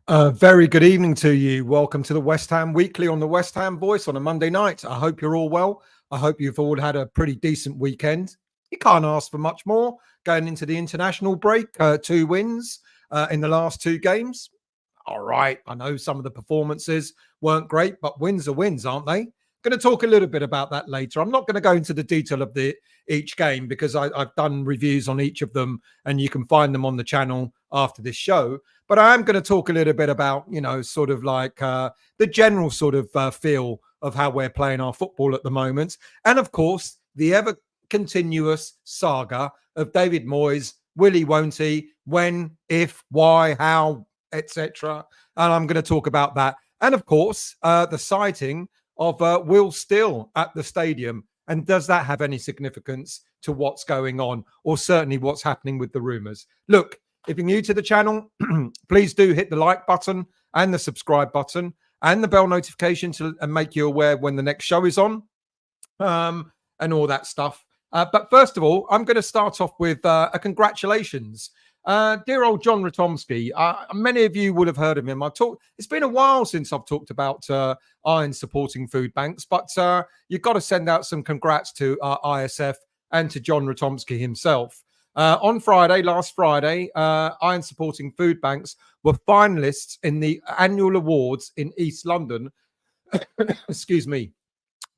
Very good evening to you. Welcome to the West Ham Weekly on the West Ham Voice on a Monday night. I hope you're all well. I hope you've all had a pretty decent weekend. You can't ask for much more going into the international break. 2 wins in the last 2 games. All right. I know some of the performances weren't great, but wins are wins, aren't they? Going to talk a little bit about that later. I'm not going to go into the detail of each game because I've done reviews on each of them and you can find them on the channel after this show. But I am going to talk a little bit about, sort of like the general sort of feel of how we're playing our football at the moment. And of course, the ever continuous saga of David Moyes. Will he, won't he? When, if, why, how, etc. And I'm going to talk about that. And of course, the sighting of Will Still at the stadium. And does that have any significance to what's going on, or certainly what's happening with the rumours? Look, if you're new to the channel, please do hit the like button and the subscribe button and the bell notification to make you aware when the next show is on, and all that stuff. But first of all, I'm going to start off with a congratulations. Dear old John Ratomski, many of you will have heard of him. It's been a while since I've talked about Iron supporting food banks, but you've got to send out some congrats to ISF and to John Ratomski himself. On last Friday, Iron supporting food banks were finalists in the annual awards in East London, excuse me,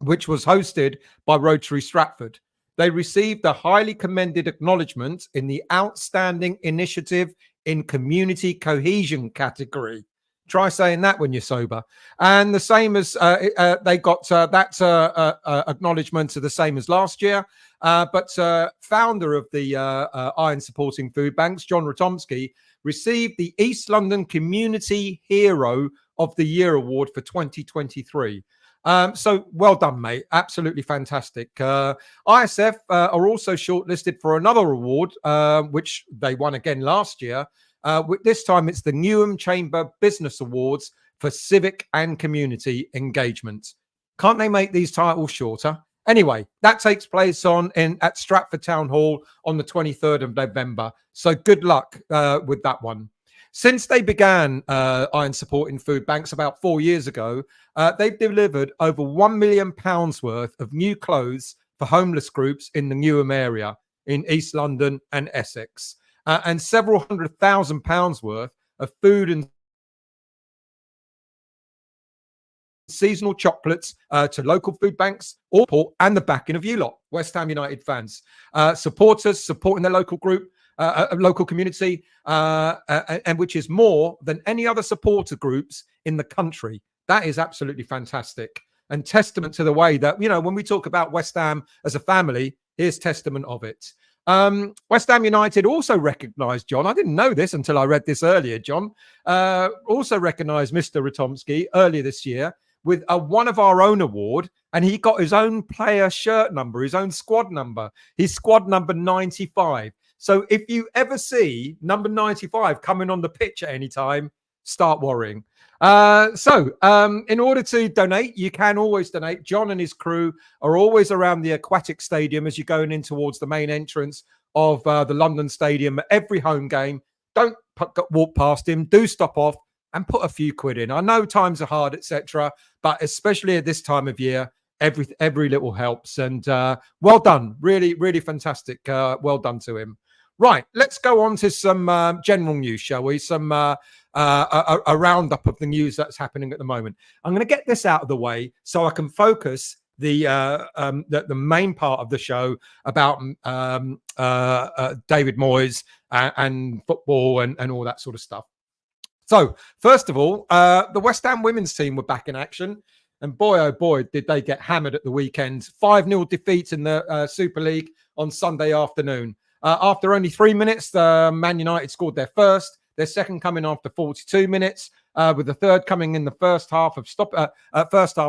which was hosted by Rotary Stratford. They received a highly commended acknowledgement in the Outstanding Initiative in Community Cohesion category. Try saying that when you're sober. And the same as they got that acknowledgement, the same as last year. But founder of the Iron Supporting Food Banks, John Ratomski, received the East London Community Hero of the Year Award for 2023. So well done, mate. Absolutely fantastic. ISF are also shortlisted for another award, which they won again last year. This time it's the Newham Chamber Business Awards for Civic and Community Engagement. Can't they make these titles shorter? Anyway, that takes place at Stratford Town Hall on the 23rd of November. So good luck with that one. Since they began Iron supporting food banks about 4 years ago, they've delivered over £1 million worth of new clothes for homeless groups in the Newham area in East London and Essex, and several £100,000 worth of food and seasonal chocolates to local food banks, and the backing of you lot, West Ham United fans, supporters supporting their local group, local community, and which is more than any other supporter groups in the country. That is absolutely fantastic and testament to the way that, when we talk about West Ham as a family, here's testament of it. West Ham United also recognised John. I didn't know this until I read this earlier. John also recognised Mr. Ratomski earlier this year with a One of Our Own award, and he got his own player shirt number, his own squad number, his squad number 95. So if you ever see number 95 coming on the pitch at any time, start worrying. In order to donate, you can always donate. John and his crew are always around the Aquatic Stadium as you're going in towards the main entrance of the London Stadium at every home game. Don't walk past him. Do stop off and put a few quid in. I know times are hard, etc., but especially at this time of year, every little helps. And well done. Really, really fantastic. Well done to him. Right, let's go on to some general news, shall we? Some a roundup of the news that's happening at the moment. I'm going to get this out of the way so I can focus the main part of the show about David Moyes and football and all that sort of stuff. So, first of all, the West Ham women's team were back in action. And boy, oh boy, did they get hammered at the weekend. 5-0 defeat in the Super League on Sunday afternoon. After only 3 minutes, Man United scored their first. Their second coming after 42 minutes, with the third coming in the first half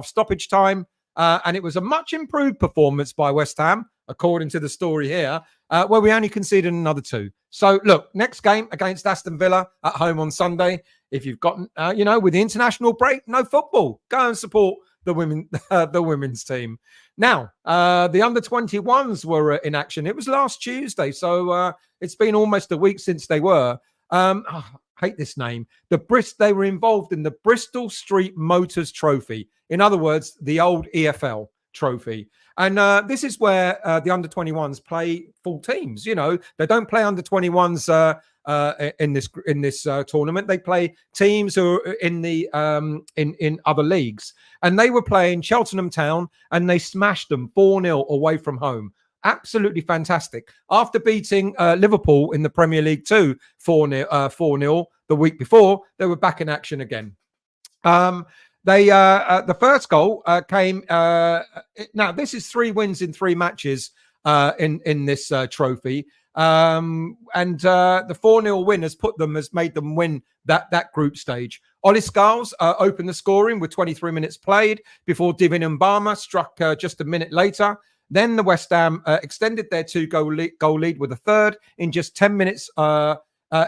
stoppage time. And it was a much improved performance by West Ham, according to the story here, where we only conceded another 2. So, look, next game against Aston Villa at home on Sunday. If you've got, with the international break, no football, go and support the women's team. Now, the under-21s were in action. It was last Tuesday, so it's been almost a week since they were. hate this name. They were involved in the Bristol Street Motors Trophy. In other words, the old EFL trophy. And this is where the under-21s play full teams. You know, they don't play under-21s in this tournament. They play teams who are in the in other leagues. And they were playing Cheltenham Town, and they smashed them 4-0 away from home. Absolutely fantastic. After beating Liverpool in the Premier League 2 4-0 the week before, they were back in action again. The first goal came. Now this is 3 wins in 3 matches in this trophy, and the 4-0 win has made them win that group stage. Ollie Scholes opened the scoring with 23 minutes played before Divin Mbama struck just a minute later. Then the West Ham extended their 2-goal lead with a third in just 10 minutes.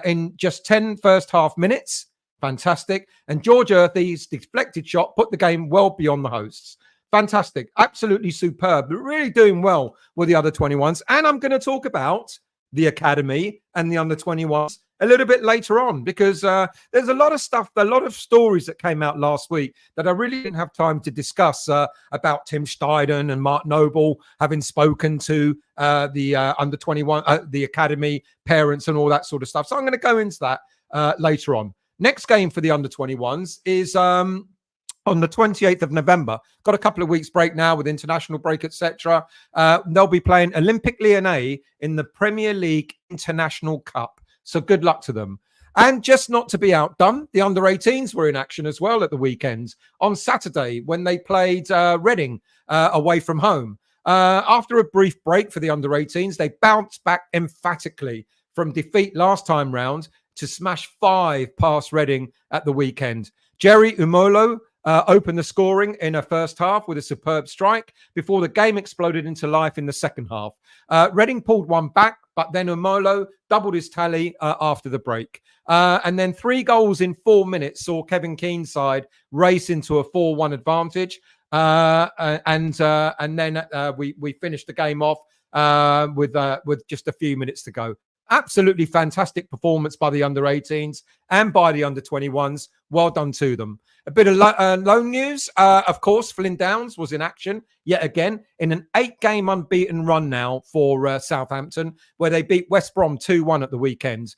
In just 10 first half minutes. Fantastic. And George Earthy's deflected shot put the game well beyond the hosts. Fantastic. Absolutely superb. But really doing well with the under-21s. And I'm going to talk about the academy and the under-21s a little bit later on, because there's a lot of stuff, a lot of stories that came out last week that I really didn't have time to discuss about Tim Steidten and Mark Noble having spoken to the under-21, the academy parents and all that sort of stuff. So I'm going to go into that later on. Next game for the under-21s is on the 28th of November. Got a couple of weeks break now with international break, etc. They'll be playing Olympique Lyonnais in the Premier League International Cup. So good luck to them. And just not to be outdone, the under-18s were in action as well at the weekend. On Saturday, when they played Reading away from home. After a brief break for the under-18s, they bounced back emphatically from defeat last time round to smash 5 past Reading at the weekend. Jerry Umolo opened the scoring in a first half with a superb strike before the game exploded into life in the second half. Reading pulled one back, but then Umolo doubled his tally after the break. And then 3 goals in 4 minutes saw Kevin Keane's side race into a 4-1 advantage. And then we finished the game off with just a few minutes to go. Absolutely fantastic performance by the under-18s and by the under-21s. Well done to them. A bit of loan news. Of course, Flynn Downs was in action yet again in an 8-game unbeaten run now for Southampton, where they beat West Brom 2-1 at the weekend.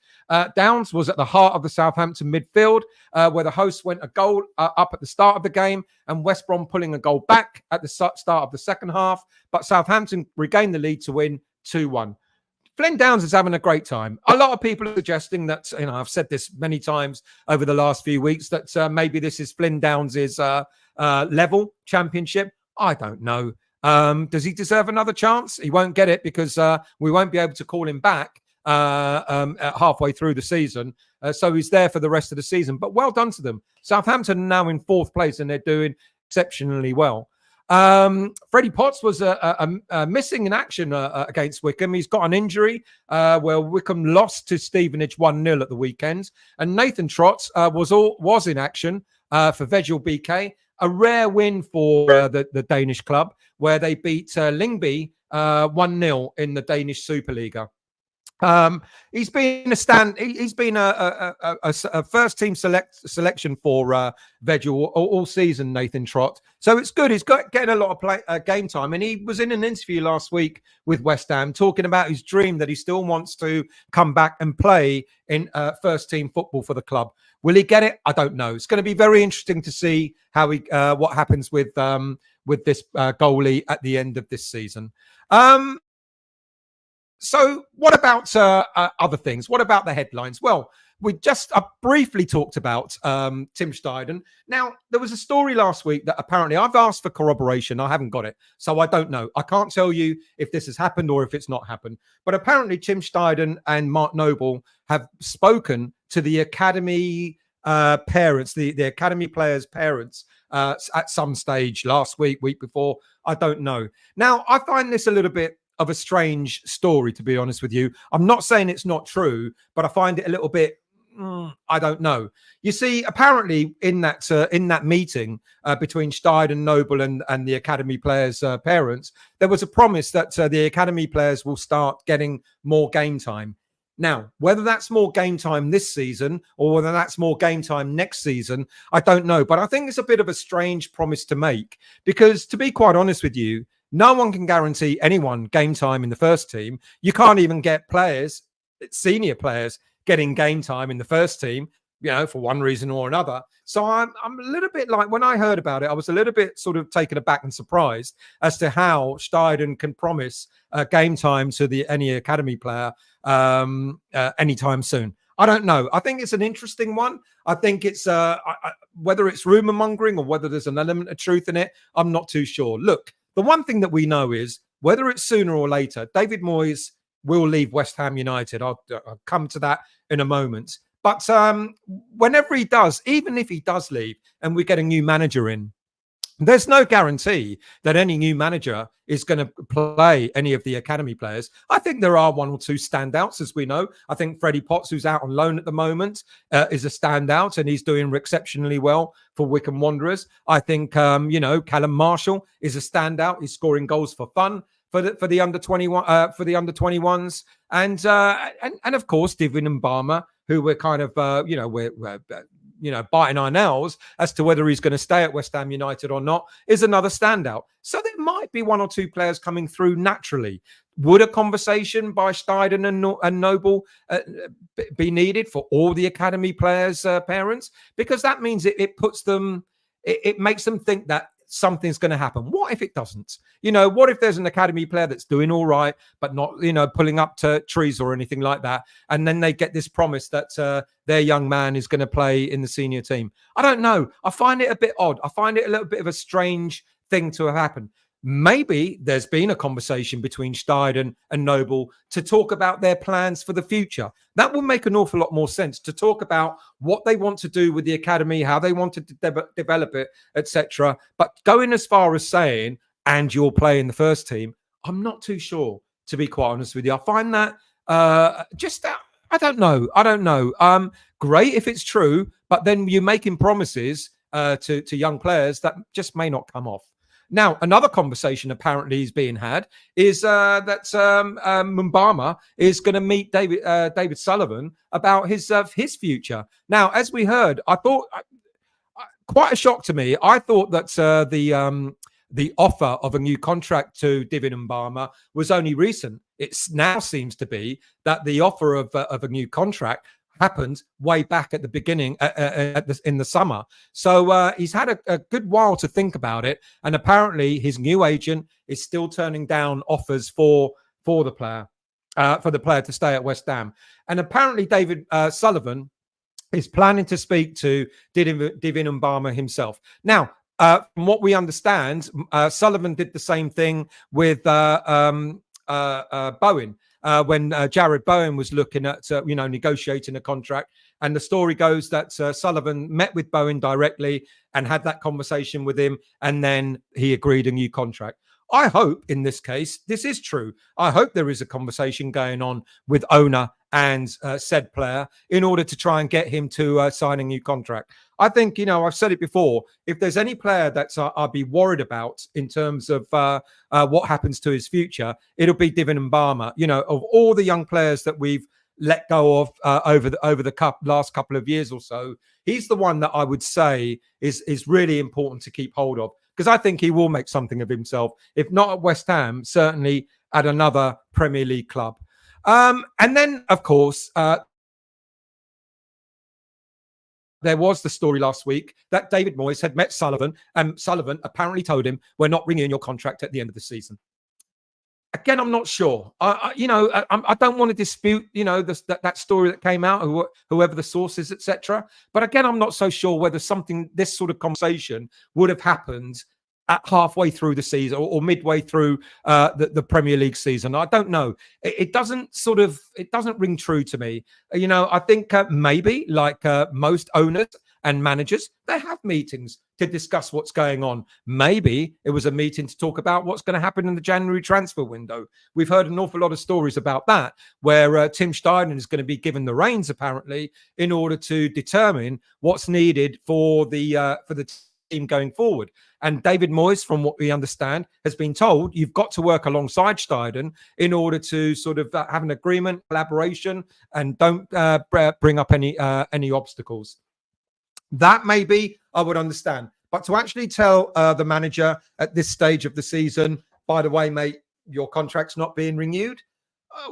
Downs was at the heart of the Southampton midfield, where the hosts went a goal up at the start of the game and West Brom pulling a goal back at the start of the second half. But Southampton regained the lead to win 2-1. Flynn Downs is having a great time. A lot of people are suggesting that, I've said this many times over the last few weeks, that maybe this is Flynn Downs' level championship. I don't know. Does he deserve another chance? He won't get it because we won't be able to call him back halfway through the season. So he's there for the rest of the season. But well done to them. Southampton are now in 4th place and they're doing exceptionally well. Freddie Potts was missing in action against Wycombe. He's got an injury where Wycombe lost to Stevenage 1-0 at the weekend. And Nathan Trott was in action for Vegel BK. A rare win for the Danish club, where they beat Lyngby 1-0 in the Danish Superliga. He's been a first team selection for Vegel all season, Nathan Trott. So it's good. He's getting a lot of game time, and he was in an interview last week with West Ham talking about his dream that he still wants to come back and play in first team football for the club. Will he get it? I don't know. It's going to be very interesting to see how what happens with this goalie at the end of this season. So what about other things? What about the headlines? Well, we just briefly talked about Tim Steidten. Now, there was a story last week that apparently I've asked for corroboration. I haven't got it. So I don't know. I can't tell you if this has happened or if it's not happened. But apparently Tim Steidten and Mark Noble have spoken to the academy parents, the academy players' parents at some stage last week before. I don't know. Now, I find this a little bit of a strange story, to be honest with you. I'm not saying it's not true, but I find it a little bit, I don't know. You see, apparently in that meeting between Steidten, Noble and the academy players' parents, there was a promise that the academy players will start getting more game time. Now, whether that's more game time this season or whether that's more game time next season, I don't know. But I think it's a bit of a strange promise to make because, to be quite honest with you, no one can guarantee anyone game time in the first team. You can't even get players, senior players, getting game time in the first team, for one reason or another. So I'm a little bit like, when I heard about it, I was a little bit sort of taken aback and surprised as to how Steidten can promise game time to any academy player anytime soon. I don't know. I think it's an interesting one. I think it's whether it's rumor mongering or whether there's an element of truth in it, I'm not too sure. Look, the one thing that we know is whether it's sooner or later, David Moyes will leave West Ham United. I'll come to that in a moment. But whenever he does, even if he does leave and we get a new manager in, there's no guarantee that any new manager is going to play any of the academy players. I think there are one or two standouts, as we know. I think Freddie Potts, who's out on loan at the moment, is a standout, and he's doing exceptionally well for Wycombe Wanderers. I think, Callum Marshall is a standout. He's scoring goals for fun for the under 21 for the under 21s, and of course David Moyes, who we're kind of we're biting our nails as to whether he's going to stay at West Ham United or not, is another standout. So there might be one or two players coming through naturally. Would a conversation by Steidten and Noble be needed for all the academy players' parents? Because that means it puts them, it makes them think that something's going to happen. What if it doesn't? What if there's an academy player that's doing all right, but not, pulling up to trees or anything like that, and then they get this promise that their young man is going to play in the senior team? I don't know. I find it a bit odd. I find it a little bit of a strange thing to have happened. Maybe there's been a conversation between Steidten and Noble to talk about their plans for the future. That will make an awful lot more sense, to talk about what they want to do with the academy, how they want to develop it, etc. But going as far as saying, and you'll play in the first team, I'm not too sure, to be quite honest with you. I find that I don't know. Great if it's true, but then you're making promises to young players that just may not come off. Now, another conversation apparently is being had is that Mbama is going to meet David Sullivan about his future. Now, as we heard, I thought, quite a shock to me, I thought that the offer of a new contract to David Mbama was only recent. It now seems to be that the offer of a new contract happened way back at the beginning in the summer. So he's had a good while to think about it. And apparently his new agent is still turning down offers for the player to stay at West Ham. And apparently David Sullivan is planning to speak to David Mbama himself. Now, from what we understand, Sullivan did the same thing with Bowen. When Jared Bowen was looking at, negotiating a contract. And the story goes that Sullivan met with Bowen directly and had that conversation with him. And then he agreed a new contract. I hope in this case, this is true. I hope there is a conversation going on with owner and said player in order to try and get him to sign a new contract. I think, I've said it before, if there's any player that I'd be worried about in terms of what happens to his future, it'll be David Mbama. Of all the young players that we've let go of over the last couple of years or so, he's the one that I would say is really important to keep hold of, because I think he will make something of himself, if not at West Ham, certainly at another Premier League club. And then, of course, there was the story last week that David Moyes had met Sullivan, and Sullivan apparently told him, "We're not renewing your contract at the end of the season." Again, I'm not sure. I don't want to dispute, that story that came out, whoever the source is, etc. But again, I'm not so sure whether this sort of conversation would have happened at halfway through the season or midway through the Premier League season. I don't know. It doesn't ring true to me. I think maybe like most owners and managers, they have meetings to discuss what's going on. Maybe it was a meeting to talk about what's going to happen in the January transfer window. We've heard an awful lot of stories about that, where Tim Steidten is going to be given the reins, apparently, in order to determine what's needed for the team going forward. And David Moyes, from what we understand, has been told you've got to work alongside Steidten in order to sort of have an agreement, collaboration, and don't bring up any obstacles. That maybe I would understand. But to actually tell the manager at this stage of the season, by the way, mate, your contract's not being renewed.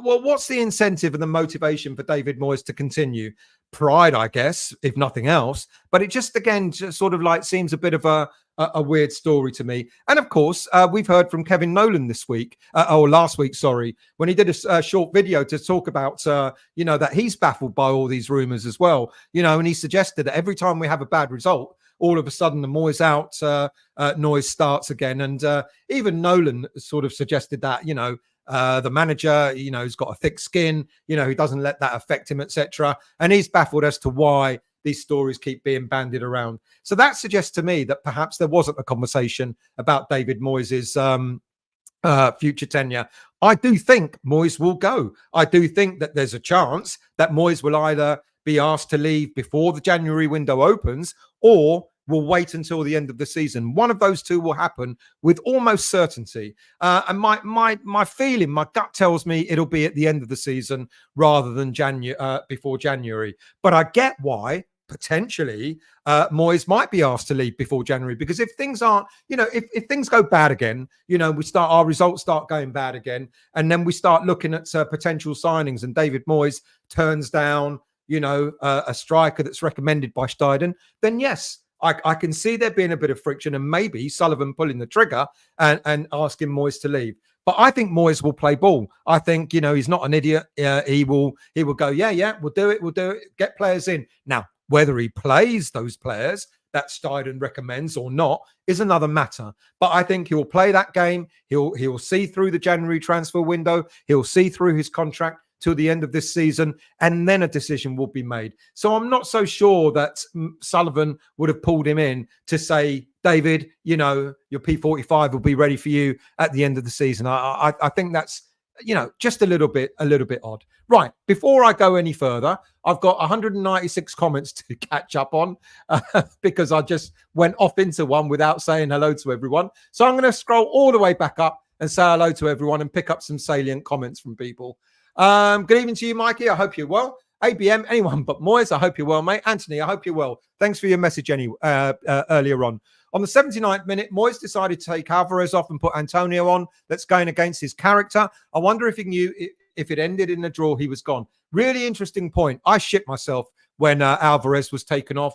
Well, what's the incentive and the motivation for David Moyes to continue? Pride, I guess, if nothing else. But it just, again, just sort of like seems a bit of a weird story to me. And of course, we've heard from Kevin Nolan this week, or last week, sorry, when he did a short video to talk about, that he's baffled by all these rumors as well. And he suggested that every time we have a bad result, all of a sudden the Moyes out noise starts again. And even Nolan sort of suggested that, the manager, has got a thick skin, he doesn't let that affect him, etc. And he's baffled as to why these stories keep being bandied around. So that suggests to me that perhaps there wasn't a conversation about David Moyes' future tenure. I do think Moyes will go. I do think that there's a chance that Moyes will either be asked to leave before the January window opens, or will wait until the end of the season. One of those two will happen with almost certainty. And my feeling, my gut tells me it'll be at the end of the season rather than before January. But I get why potentially Moyes might be asked to leave before January, because if things aren't, if things go bad again, our results start going bad again, and then we start looking at potential signings, and David Moyes turns down, a striker that's recommended by Steidten, then yes, I can see there being a bit of friction, and maybe Sullivan pulling the trigger and asking Moyes to leave. But I think Moyes will play ball. I think, he's not an idiot. He will go, yeah, we'll do it. Get players in. Now, whether he plays those players that Steidten recommends or not is another matter. But I think he'll play that game. He'll see through the January transfer window. He'll see through his contract till the end of this season, and then a decision will be made. So I'm not so sure that Sullivan would have pulled him in to say, David, your P45 will be ready for you at the end of the season. I think that's, just a little bit odd. Right, before I go any further, I've got 196 comments to catch up on because I just went off into one without saying hello to everyone. So I'm going to scroll all the way back up and say hello to everyone and pick up some salient comments from people. Good evening to you, Mikey. I hope you're well. ABM, anyone but Moyes, I hope you're well, mate. Anthony, I hope you're well. Thanks for your message earlier on. On the 79th minute, Moyes decided to take Alvarez off and put Antonio on. That's going against his character. I wonder if he knew if it ended in a draw, he was gone. Really interesting point. I shit myself when Alvarez was taken off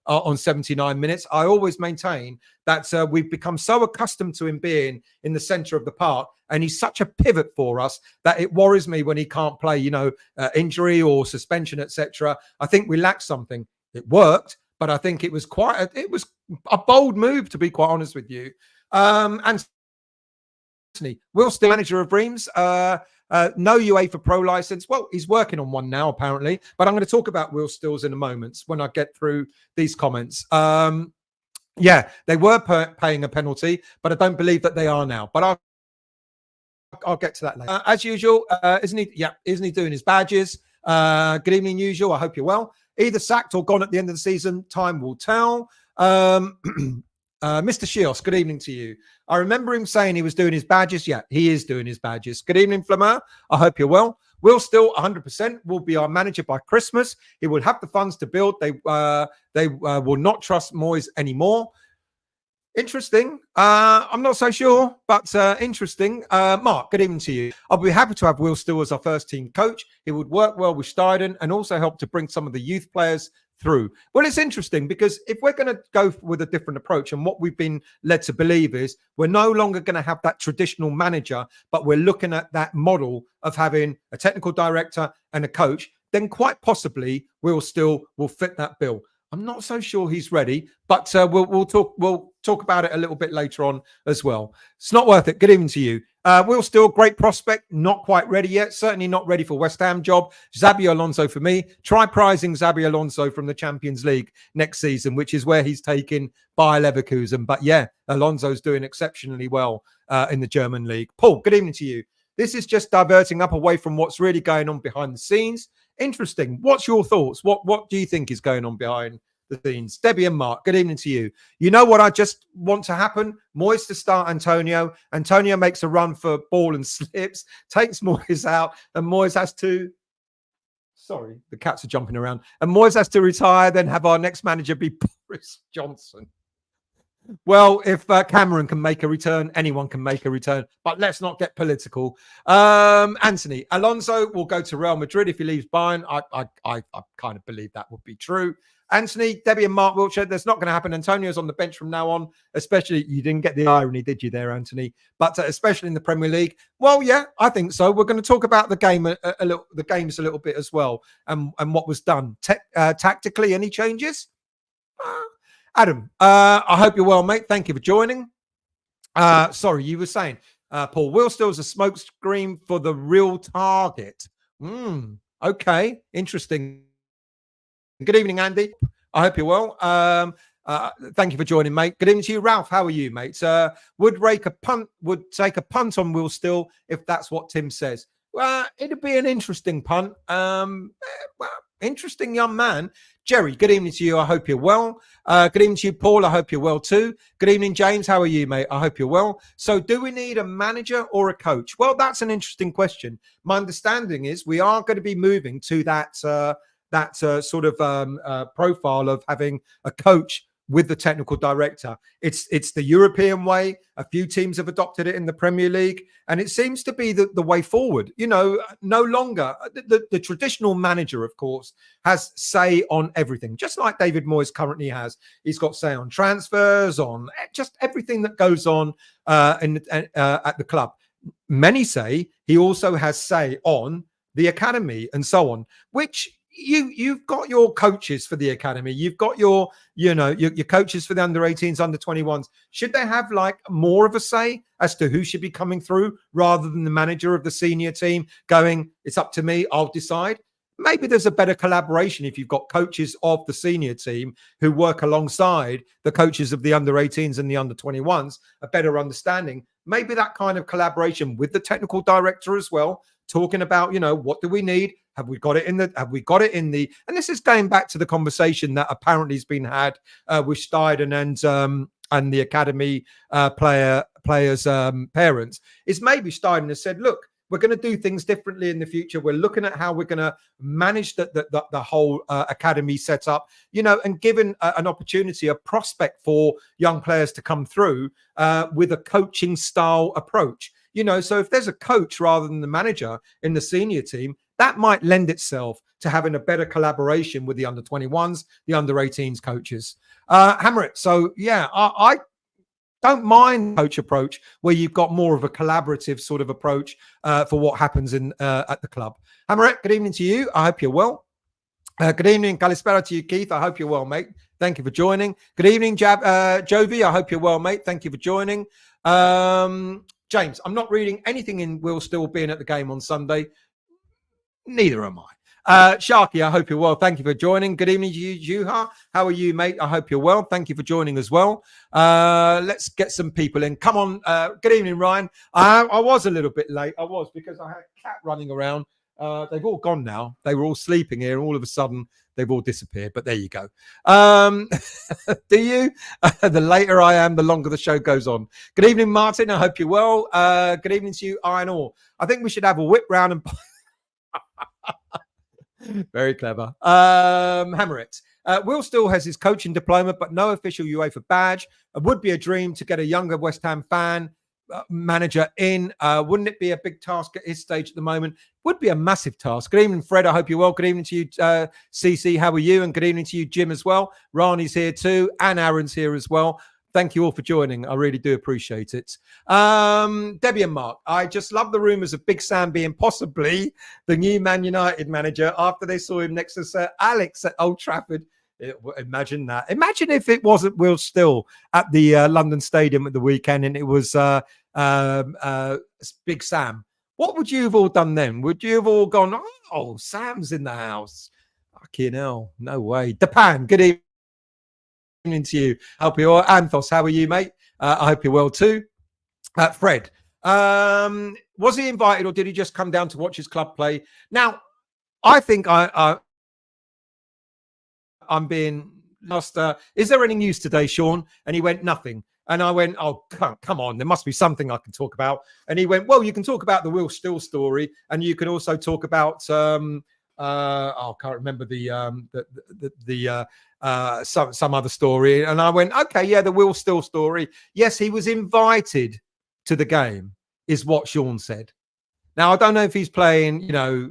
on 79 minutes. I always maintain that we've become so accustomed to him being in the centre of the park, and he's such a pivot for us that it worries me when he can't play, injury or suspension, etc. I think we lack something. It worked, but I think it was a bold move, to be quite honest with you. And Will still manager of Reims. No UEFA Pro license. Well, he's working on one now, apparently. But I'm going to talk about Will Stills in a moment when I get through these comments. Yeah, they were paying a penalty, but I don't believe that they are now. But I'll get to that later. As usual, isn't he? Yeah, isn't he doing his badges? Good evening, usual. I hope you're well. Either sacked or gone at the end of the season. Time will tell. Mr. Shios, good evening to you. I remember him saying he was doing his badges. Yeah, he is doing his badges. Good evening, Flamer. I hope you're well. Will still 100% will be our manager by Christmas. He will have the funds to build. They will not trust Moyes anymore. Interesting. I'm not so sure, but interesting. Mark, good evening to you. I'll be happy to have Will Still as our first team coach. He would work well with Steidten and also help to bring some of the youth players through. Well, it's interesting because if we're going to go with a different approach, and what we've been led to believe is we're no longer going to have that traditional manager, but we're looking at that model of having a technical director and a coach, then quite possibly Will Still will fit that bill. I'm not so sure he's ready, but we'll talk about it a little bit later on as well. It's not worth it. Good evening to you. Will Still, great prospect, not quite ready yet. Certainly not ready for West Ham job. Xabi Alonso for me. Try prizing Xabi Alonso from the Champions League next season, which is where he's taken by Leverkusen. But yeah, Alonso's doing exceptionally well in the German league. Paul, good evening to you. This is just diverting up away from what's really going on behind the scenes. Interesting. What's your thoughts? What do you think is going on behind the scenes. Debbie and Mark, good evening to you. You know what I just want to happen? Moyes to start Antonio. Antonio makes a run for ball and slips, takes Moyes out, and Moyes has to... Sorry, the cats are jumping around. And Moyes has to retire, then have our next manager be Boris Johnson. Well, if Cameron can make a return, anyone can make a return. But let's not get political. Anthony, Alonso will go to Real Madrid if he leaves Bayern. I kind of believe that would be true. Anthony, Debbie and Mark Wiltshire, that's not going to happen. Antonio's on the bench from now on, especially... You didn't get the irony, did you there, Anthony? But especially in the Premier League. Well, yeah, I think so. We're going to talk about the game, the games a little bit as well, and what was done. Tactically, any changes? Adam, I hope you're well, mate. Thank you for joining. Sorry, you were saying, Paul, Will Still's a smokescreen for the real target. Okay, interesting. Good evening, Andy. I hope you're well. Thank you for joining, mate. Good evening to you, Ralph. How are you, mate? Would take a punt on Will Still if that's what Tim says. Well, it'd be an interesting punt. Interesting young man. Jerry, good evening to you. I hope you're well. Good evening to you, Paul. I hope you're well too. Good evening, James. How are you, mate? I hope you're well. So do we need a manager or a coach? Well, that's an interesting question. My understanding is we are going to be moving to that sort of profile of having a coach with the technical director. It's the European way. A few teams have adopted it in the Premier League, and it seems to be the way forward. You know, no longer the traditional manager, of course, has say on everything, just like David Moyes currently has. He's got say on transfers, on just everything that goes on at the club. Many say he also has say on the academy and so on, which you've got your coaches for the academy. You've got your coaches for the under-18s, under-21s. Should they have like more of a say as to who should be coming through rather than the manager of the senior team going, it's up to me, I'll decide? Maybe there's a better collaboration if you've got coaches of the senior team who work alongside the coaches of the under-18s and the under-21s, a better understanding. Maybe that kind of collaboration with the technical director as well, talking about, what do we need? Have we got it in the, and this is going back to the conversation that apparently has been had with Steidten and the academy players' parents, is maybe Steidten has said, look, we're going to do things differently in the future. We're looking at how we're going to manage the whole academy setup, and given an opportunity, a prospect for young players to come through with a coaching style approach. So if there's a coach rather than the manager in the senior team, that might lend itself to having a better collaboration with the under-21s, the under-18s coaches. Hammer it. So, yeah, I don't mind coach approach where you've got more of a collaborative sort of approach for what happens at the club. Hammer it, good evening to you. I hope you're well. Good evening, Kalispera to you, Keith. I hope you're well, mate. Thank you for joining. Good evening, Jovi. I hope you're well, mate. Thank you for joining. James, I'm not reading anything in Will Still being at the game on Sunday. Neither am I. Sharky, I hope you're well. Thank you for joining. Good evening to you, Juha. How are you, mate? I hope you're well. Thank you for joining as well. Let's get some people in. Come on. Good evening, Ryan. I was a little bit late. I was because I had a cat running around. They've all gone now. They were all sleeping here, and all of a sudden they've all disappeared. But there you go. Do you? The later I am, the longer the show goes on. Good evening, Martin. I hope you're well. Good evening to you, Iron Ore. I think we should have a whip round and... Very clever. Hammer it. Will still has his coaching diploma, but no official UEFA badge. It would be a dream to get a younger West Ham fan manager in. Wouldn't it be a big task at his stage at the moment? Would be a massive task. Good evening, Fred. I hope you're well. Good evening to you, CC. How are you? And good evening to you, Jim, as well. Rani's here too, and Aaron's here as well. Thank you all for joining. I really do appreciate it. Debbie and Mark, I just love the rumours of Big Sam being possibly the new Man United manager after they saw him next to Sir Alex at Old Trafford. Imagine that. Imagine if it wasn't Will Still at the London Stadium at the weekend and it was Big Sam. What would you have all done then? Would you have all gone, oh, Sam's in the house? Fucking hell. No way. Depan, good evening to you. Hope you're well. Anthos, how are you, mate? I hope you're well too. Fred, was he invited or did he just come down to watch his club play? Now, I think I'm being is there any news today, Sean? And he went, nothing. And I went, oh, come on, there must be something I can talk about. And he went, well, you can talk about the Will Still story, and you can also talk about I can't remember some other story. And I went, okay, yeah, the Will Still story. Yes, he was invited to the game, is what Sean said. Now, I don't know if he's playing,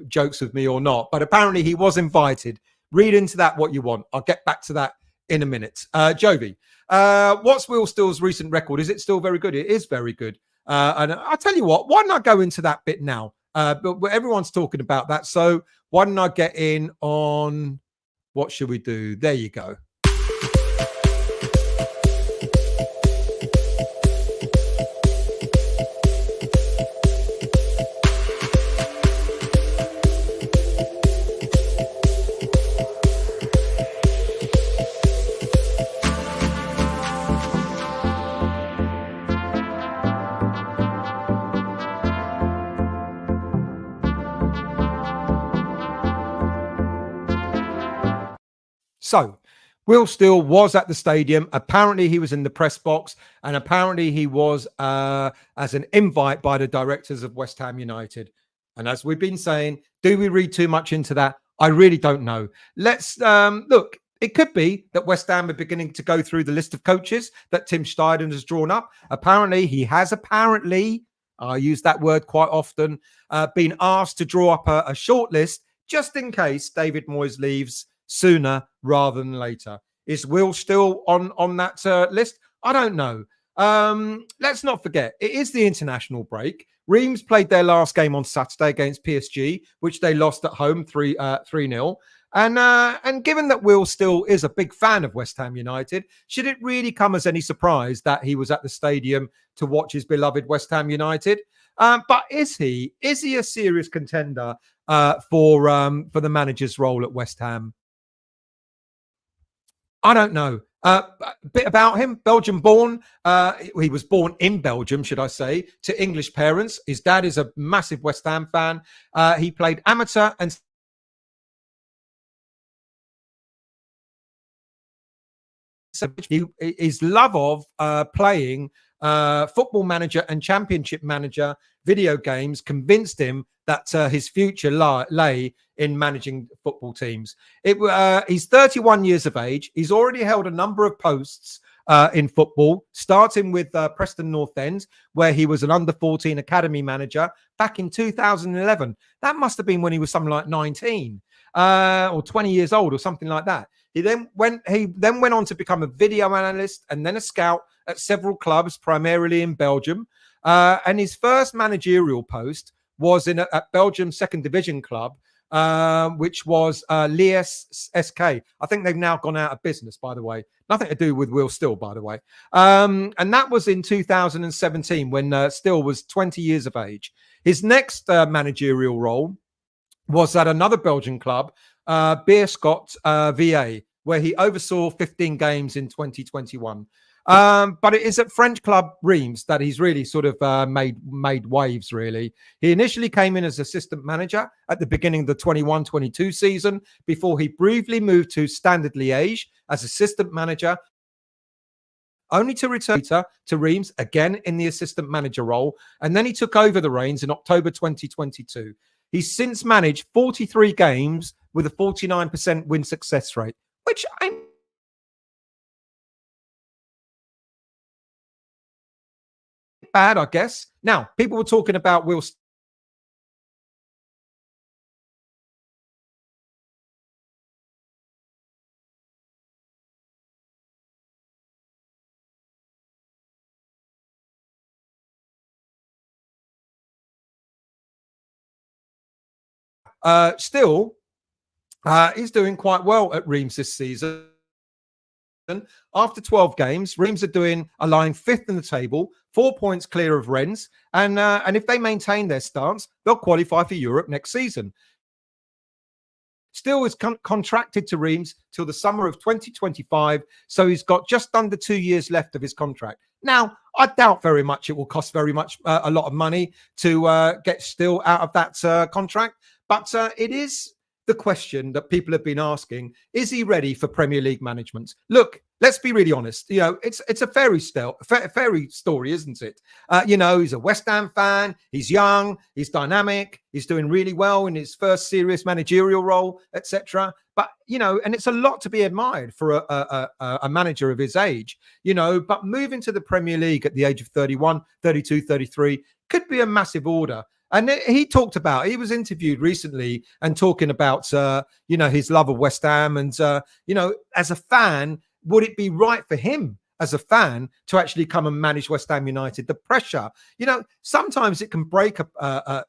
jokes with me or not, but apparently he was invited. Read into that what you want. I'll get back to that in a minute. Jovi, what's Will Still's recent record? Is it still very good? It is very good. And I'll tell you what, why don't I go into that bit now? But everyone's talking about that. So why don't I get in on what should we do? There you go. So, Will Still was at the stadium. Apparently, he was in the press box, and apparently he was as an invite by the directors of West Ham United. And as we've been saying, do we read too much into that? I really don't know. Let's look. It could be that West Ham are beginning to go through the list of coaches that Tim Steidten has drawn up. Apparently, he has I use that word quite often, been asked to draw up a short list just in case David Moyes leaves sooner rather than later. Is Will still on that list? I don't know. Let's not forget, it is the international break. Reims played their last game on Saturday against PSG, which they lost at home 3-0. And given that Will Still is a big fan of West Ham United, should it really come as any surprise that he was at the stadium to watch his beloved West Ham United? But is he a serious contender for the manager's role at West Ham? I don't know. A bit about him. Belgium born. He was born in Belgium, should I say, to English parents. His dad is a massive West Ham fan. He played amateur and his love of playing Football Manager and Championship Manager video games convinced him that his future lay in managing football teams. He's 31 years of age. He's already held a number of posts in football, starting with Preston North End, where he was an under-14 academy manager back in 2011. That must have been when he was something like 19 or 20 years old or something like that. He then went on to become a video analyst and then a scout at several clubs, primarily in Belgium. And his first managerial post was at Belgium's second division club, which was Lies SK. I think they've now gone out of business, by the way. Nothing to do with Will Still, by the way. And that was in 2017 when Still was 20 years of age. His next managerial role was at another Belgian club, Beerschot VA, where he oversaw 15 games in 2021. But it is at French club Reims that he's really sort of made waves, really. He initially came in as assistant manager at the beginning of the 21-22 season before he briefly moved to Standard Liège as assistant manager, only to return to Reims again in the assistant manager role. And then he took over the reins in October 2022. He's since managed 43 games with a 49% win success rate, which I'm bad, I guess. Now, people were talking about Will Still, he's doing quite well at Reims this season. After 12 games, Reims are lying fifth in the table, 4 points clear of Rennes. And if they maintain their stance, they'll qualify for Europe next season. Still is contracted to Reims till the summer of 2025. So he's got just under 2 years left of his contract. Now, I doubt very much it will cost very much a lot of money to get Still out of that contract. But it is the question that people have been asking: is he ready for Premier League management? Look, let's be really honest. It's a fairy story, isn't it? He's a West Ham fan. He's young. He's dynamic. He's doing really well in his first serious managerial role, etc. But and it's a lot to be admired for a manager of his age. But moving to the Premier League at the age of 31, 32, 33 could be a massive order. And he was interviewed recently and talking about, his love of West Ham. And, as a fan, would it be right for him as a fan to actually come and manage West Ham United? The pressure, sometimes it can break a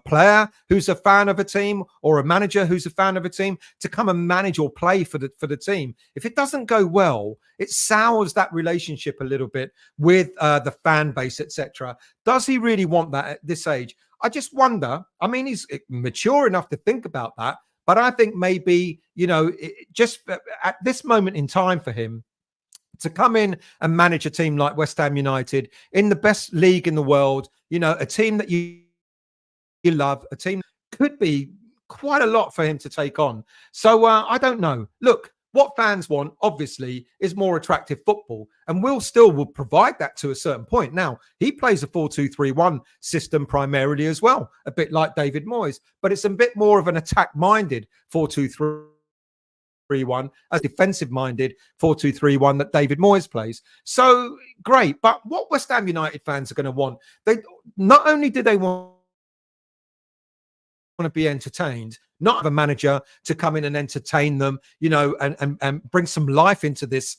player who's a fan of a team or a manager who's a fan of a team to come and manage or play for the team. If it doesn't go well, it sours that relationship a little bit with the fan base, etc. Does he really want that at this age? I just wonder. I mean, he's mature enough to think about that, but I think maybe, just at this moment in time for him, to come in and manage a team like West Ham United in the best league in the world, a team that you love, a team could be quite a lot for him to take on. So I don't know. Look, what fans want, obviously, is more attractive football. And Will Still will provide that to a certain point. Now, he plays a 4-2-3-1 system primarily as well, a bit like David Moyes. But it's a bit more of an attack-minded 4-2-3-1, as defensive-minded 4-2-3-1 that David Moyes plays. So, great. But what West Ham United fans are going to want, they not only do they want to be entertained, not have a manager to come in and entertain them, and bring some life into this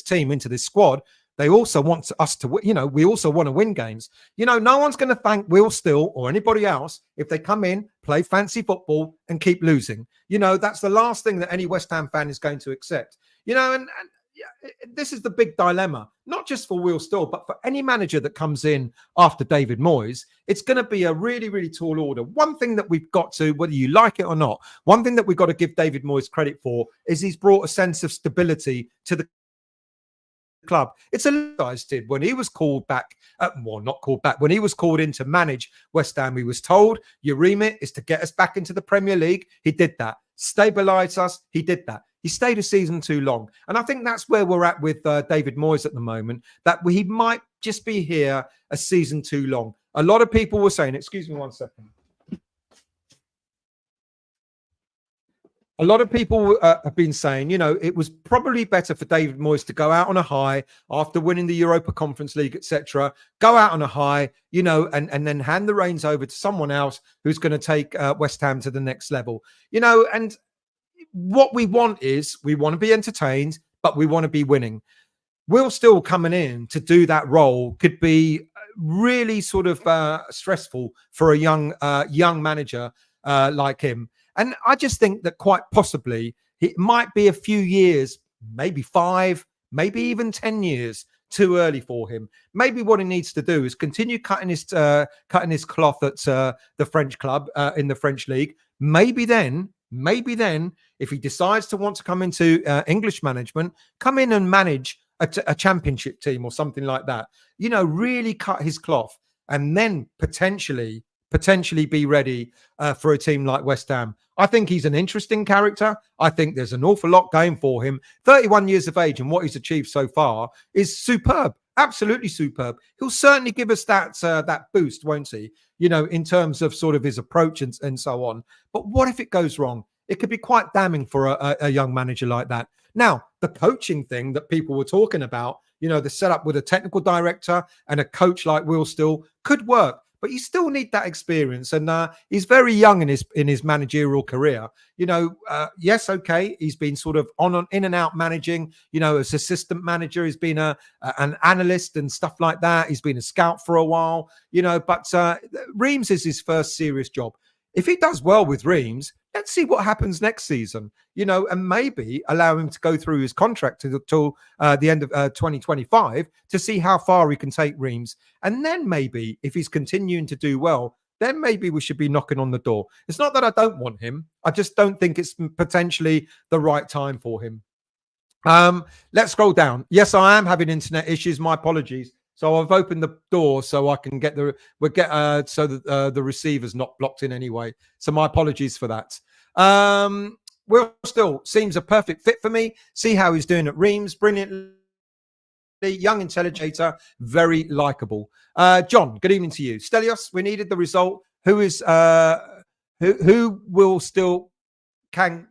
team, into this squad. They also want us to, we also want to win games. No one's going to thank Will Still or anybody else if they come in, play fancy football and keep losing. That's the last thing that any West Ham fan is going to accept. And this is the big dilemma, not just for Will Still, but for any manager that comes in after David Moyes. It's going to be a really, really tall order. One thing that we've got to, whether you like it or not, one thing that we've got to give David Moyes credit for is he's brought a sense of stability to the club. It's a guys did when he was called back, not called back, when he was called in to manage West Ham. He was told, your remit is to get us back into the Premier League. He did that. Stabilise us. He did that. He stayed a season too long. And I think that's where we're at with David Moyes at the moment, that he might just be here a season too long. A lot of people were saying, excuse me one second. A lot of people have been saying, it was probably better for David Moyes to go out on a high after winning the Europa Conference League, etc. Go out on a high, and then hand the reins over to someone else who's going to take West Ham to the next level. And what we want is we want to be entertained, but we want to be winning. Will Still coming in to do that role could be really sort of stressful for a young manager like him. And I just think that quite possibly it might be a few years, maybe 5, maybe even 10 years too early for him. Maybe what he needs to do is continue cutting his cloth at the French club in the French league. Maybe then, if he decides to want to come into English management, come in and manage a championship team or something like that. Really cut his cloth, and then potentially be ready for a team like West Ham. I think he's an interesting character. I think there's an awful lot going for him. 31 years of age, and what he's achieved so far is superb. Absolutely superb. He'll certainly give us that boost, won't he? In terms of sort of his approach and so on. But what if it goes wrong? It could be quite damning for a young manager like that. Now, the coaching thing that people were talking about, the setup with a technical director and a coach like Will Still could work. But you still need that experience, and he's very young in his managerial career. Yes, okay, he's been sort of in and out managing. As assistant manager, he's been an analyst and stuff like that. He's been a scout for a while. But Reims is his first serious job. If he does well with Reims, let's see what happens next season. And maybe allow him to go through his contract till the end of 2025 to see how far he can take Reims. And then maybe if he's continuing to do well, then maybe we should be knocking on the door. It's not that I don't want him. I just don't think it's potentially the right time for him. Let's scroll down. Yes, I am having internet issues. My apologies. So I've opened the door so I can get so that the receiver's not blocked in any way. So my apologies for that. Will still seems a perfect fit for me. See how he's doing at Reims. Brilliantly young intelligator, very likable. John, good evening to you. Stelios, we needed the result. Who will still can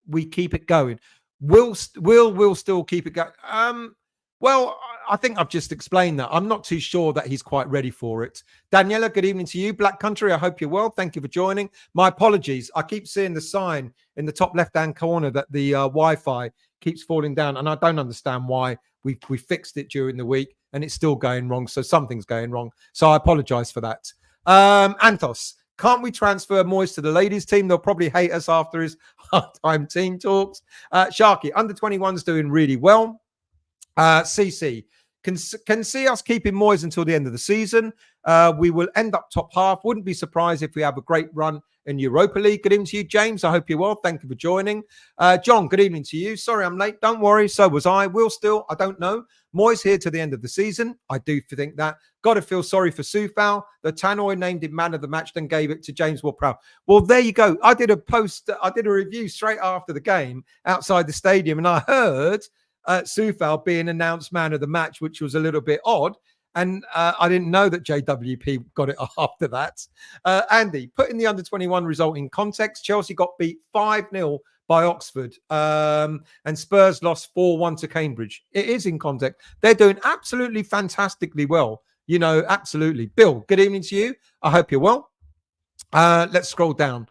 we keep it going? Will still keep it going? Well, I think I've just explained that. I'm not too sure that he's quite ready for it. Daniela, good evening to you. Black Country, I hope you're well. Thank you for joining. My apologies. I keep seeing the sign in the top left-hand corner that the Wi-Fi keeps falling down, and I don't understand why. We fixed it during the week, and it's still going wrong. So something's going wrong. So I apologize for that. Anthos, can't we transfer Moyes to the ladies' team? They'll probably hate us after his half-time team talks. Sharky, under 21's doing really well. CC can see us keeping Moyes until the end of the season. We will end up top half. Wouldn't be surprised if we have a great run in Europa League. Good evening to you, James. I hope you're well. Thank you for joining. John, good evening to you. Sorry I'm late. Don't worry. So was I. Will still. I don't know. Moyes here to the end of the season. I do think that. Got to feel sorry for Soufal. The Tannoy named him man of the match, then gave it to James Ward-Prowse. Well, there you go. I did a review straight after the game outside the stadium, and I heard Soufal being announced man of the match, which was a little bit odd. And I didn't know that JWP got it after that. Andy, putting the under-21 result in context, Chelsea got beat 5-0 by Oxford and Spurs lost 4-1 to Cambridge. It is in context. They're doing absolutely fantastically well. You know, absolutely. Bill, good evening to you. I hope you're well. Let's scroll down.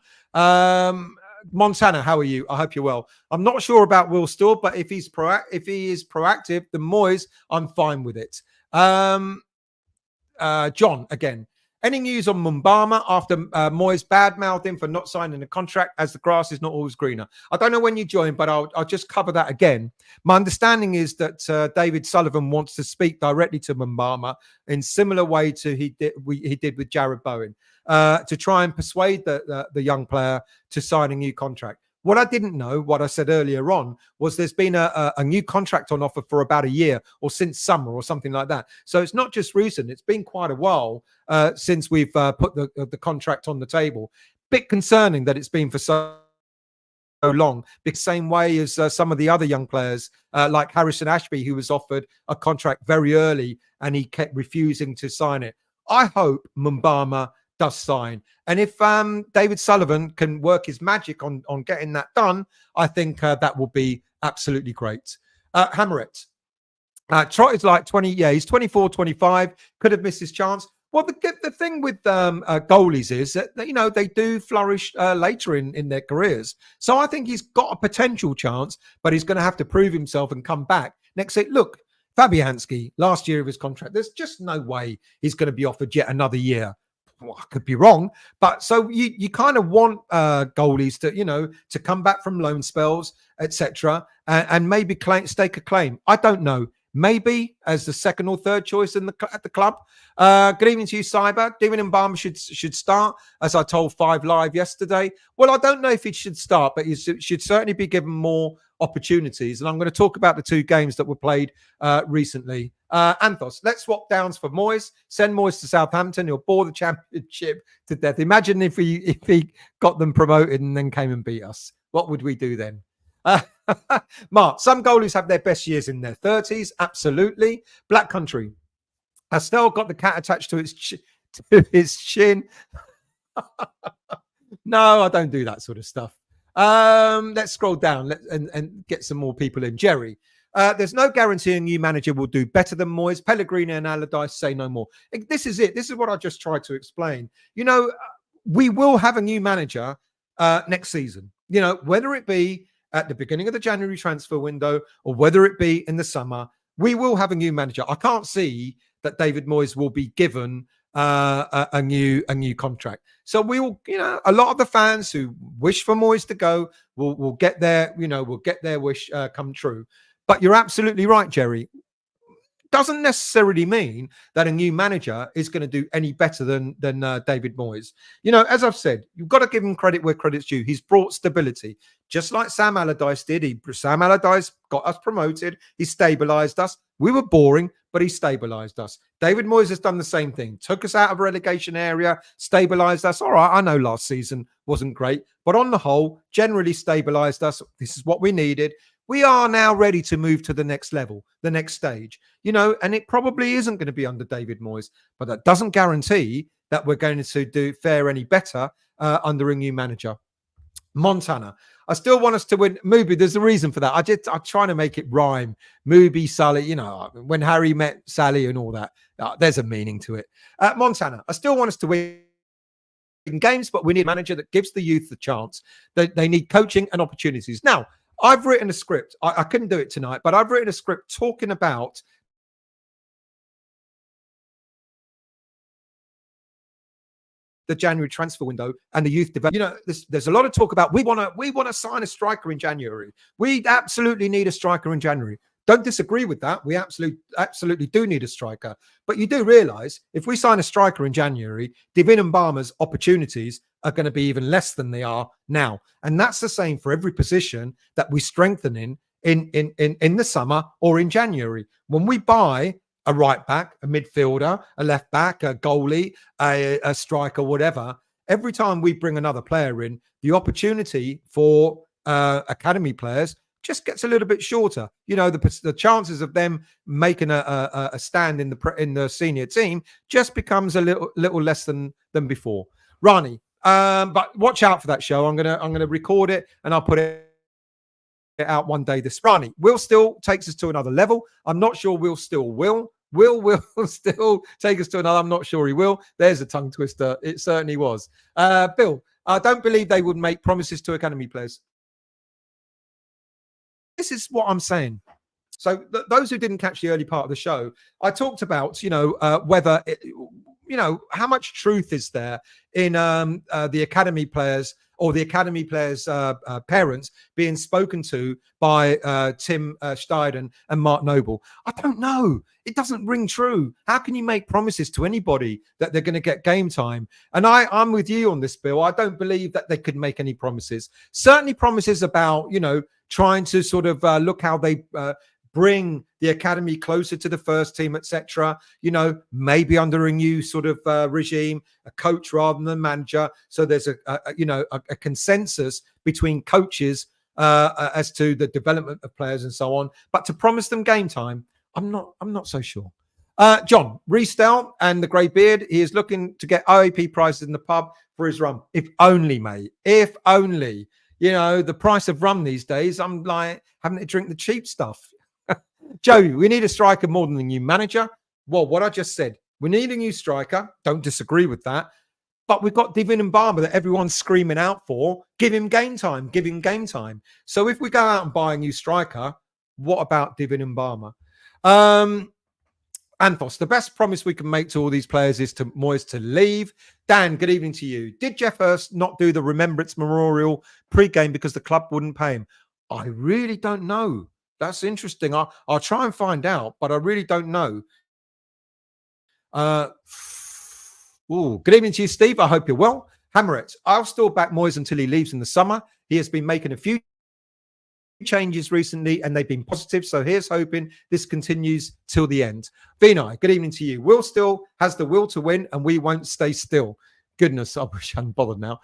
Montana, how are you? I hope you're well. I'm not sure about Will Still, but if he is proactive, the Moyes, I'm fine with it. John, again, any news on Mumbama after Moyes badmouthed him for not signing a contract as the grass is not always greener? I don't know when you joined, but I'll just cover that again. My understanding is that David Sullivan wants to speak directly to Mumbama in similar way to he did with Jared Bowen to try and persuade the young player to sign a new contract. What I didn't know, what I said earlier on, was there's been a new contract on offer for about a year or since summer or something like that. So it's not just recent. It's been quite a while since we've put the contract on the table. Bit concerning that it's been for so long, the same way as some of the other young players like Harrison Ashby, who was offered a contract very early and he kept refusing to sign it. I hope Mumbama does sign. And if David Sullivan can work his magic on getting that done, I think that will be absolutely great. Hammerett. Trott is like 20, yeah, he's 24, 25, could have missed his chance. Well, the thing with goalies is that, you know, they do flourish later in their careers. So I think he's got a potential chance, but he's going to have to prove himself and come back. Next, look, Fabianski, last year of his contract, there's just no way he's going to be offered yet another year. Well, I could be wrong, but so you kind of want goalies to, you know, to come back from loan spells, etc., and maybe stake a claim. I don't know. Maybe as the second or third choice at the club. Good evening to you, Cyber. David Mbama should start, as I told 5 Live yesterday. Well, I don't know if he should start, but he should certainly be given more opportunities. And I'm going to talk about the 2 games that were played recently. Anthos, let's swap downs for Moyes. Send Moyes to Southampton. He'll bore the championship to death. Imagine if he got them promoted and then came and beat us. What would we do then? Mark, some goalies have their best years in their 30s. Absolutely. Black Country. Estelle got the cat attached to his chin. No, I don't do that sort of stuff. Let's scroll down and get some more people in. Jerry. There's no guarantee a new manager will do better than Moyes. Pellegrini and Allardyce say no more. This is it. This is what I just tried to explain. You know, we will have a new manager next season. You know, whether it be at the beginning of the January transfer window or whether it be in the summer, we will have a new manager. I can't see that David Moyes will be given a new contract. So we will, you know, a lot of the fans who wish for Moyes to go will get their wish come true. But you're absolutely right, Jerry. Doesn't necessarily mean that a new manager is going to do any better than David Moyes. You know, as I've said, you've got to give him credit where credit's due. He's brought stability, just like Sam Allardyce did. Sam Allardyce got us promoted. He stabilised us. We were boring, but he stabilised us. David Moyes has done the same thing. Took us out of a relegation area, stabilised us. All right, I know last season wasn't great, but on the whole, generally stabilised us. This is what we needed. We are now ready to move to the next level, the next stage, and it probably isn't going to be under David Moyes, but that doesn't guarantee that we're going to fare any better under a new manager. Montana. I still want us to win. Mubi, there's a reason for that. I'm trying to make it rhyme. Mubi, Sally, when Harry met Sally and all that. There's a meaning to it. Montana. I still want us to win games, but we need a manager that gives the youth the chance. They need coaching and opportunities. Now, I've written a script. I couldn't do it tonight, but I've written a script talking about the January transfer window and the youth development. There's a lot of talk about we want to sign a striker in January. We absolutely need a striker in January. Don't disagree with that. We absolutely do need a striker. But you do realise if we sign a striker in January, David Moyes' opportunities are going to be even less than they are now. And that's the same for every position that we strengthen in the summer or in January. When we buy a right back, a midfielder, a left back, a goalie, a striker, whatever, every time we bring another player in, the opportunity for academy players just gets a little bit shorter. The chances of them making a stand in the senior team just becomes a little less than before. Rani, but watch out for that show. I'm gonna record it and I'll put it out one day. This Rani, Will still takes us to another level. I'm not sure Will still will. Will still take us to another. I'm not sure he will. There's a tongue twister. It certainly was. Bill, I don't believe they would make promises to academy players. This is what I'm saying. So those who didn't catch the early part of the show, I talked about, whether, how much truth is there in the academy players or the academy players' parents being spoken to by Tim Steidten and Mark Noble. I don't know. It doesn't ring true. How can you make promises to anybody that they're going to get game time? And I'm with you on this, Bill. I don't believe that they could make any promises. Certainly promises about, trying to sort of look how they bring the academy closer to the first team, etc. Maybe under a new sort of regime, a coach rather than manager. So there's a consensus between coaches as to the development of players and so on. But to promise them game time, I'm not so sure. John Reestel and the grey beard, he is looking to get OAP prices in the pub for his rum. If only, mate. If only. The price of rum these days, I'm like having to drink the cheap stuff. Joe, we need a striker more than a new manager. Well, what I just said, we need a new striker. Don't disagree with that. But we've got David Moyes that everyone's screaming out for. Give him game time. Give him game time. So if we go out and buy a new striker, what about David Moyes? Anthos, the best promise we can make to all these players is to Moyes to leave. Dan, good evening to you. Did Jeff Hurst not do the Remembrance Memorial pre-game because the club wouldn't pay him? I really don't know. That's interesting. I'll try and find out, but I really don't know. Good evening to you, Steve. I hope you're well. Hammerett, I'll still back Moyes until he leaves in the summer. He has been making a few changes recently and they've been positive, so here's hoping this continues till the end. Vinay, good evening to you. Will still has the will to win and we won't stay still. Goodness, I wish I hadn't bothered now.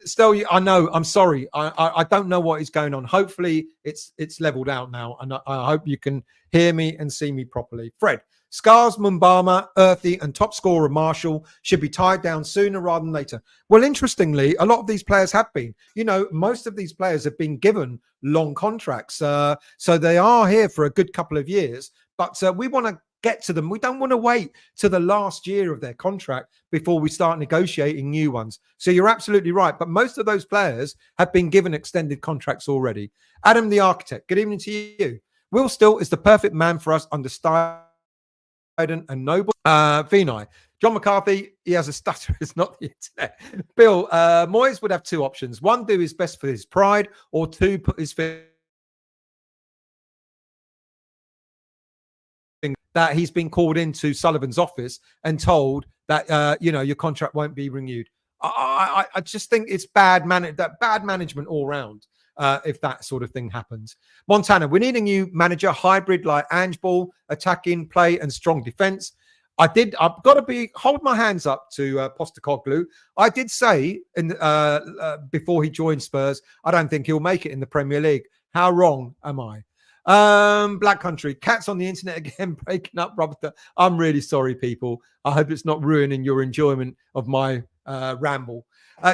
Still, I know, I'm sorry, I don't know what is going on. Hopefully it's leveled out now and I hope you can hear me and see me properly. Fred, Scars, Mumbama, Earthy and top scorer Marshall should be tied down sooner rather than later. Well, interestingly, a lot of these players have been. Most of these players have been given long contracts. So they are here for a good couple of years. But we want to get to them. We don't want to wait to the last year of their contract before we start negotiating new ones. So you're absolutely right. But most of those players have been given extended contracts already. Adam the Architect, good evening to you. Will Still is the perfect man for us under Steidten and Noble. Vinay, John McCarthy, he has a stutter. It's not the internet. Bill, Moyes would have two options. One, do his best for his pride, or two, put his that he's been called into Sullivan's office and told that your contract won't be renewed. I just think it's bad management all round. if that sort of thing happens. Montana, we need a new manager, hybrid like Ange ball, attacking play and strong defense. I've got to hold my hands up to Postecoglou. I did say before he joined Spurs, I don't think he'll make it in the Premier League. How wrong am I? Black Country, cats on the internet again, breaking up, Robert. I'm really sorry, people. I hope it's not ruining your enjoyment of my ramble.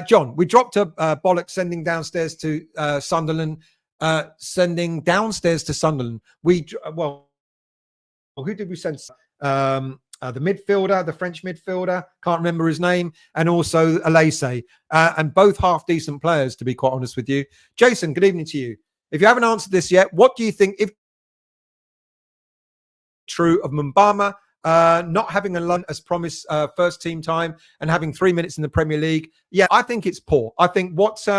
John, we dropped a bollock sending downstairs to Sunderland. Sending downstairs to Sunderland. Who did we send? The midfielder, the French midfielder, can't remember his name, and also Alese, and both half decent players, to be quite honest with you. Jason, good evening to you. If you haven't answered this yet, what do you think, if true, of Mbama not having a loan as promised first team time and having 3 minutes in the Premier League? Yeah, I think it's poor. I think what's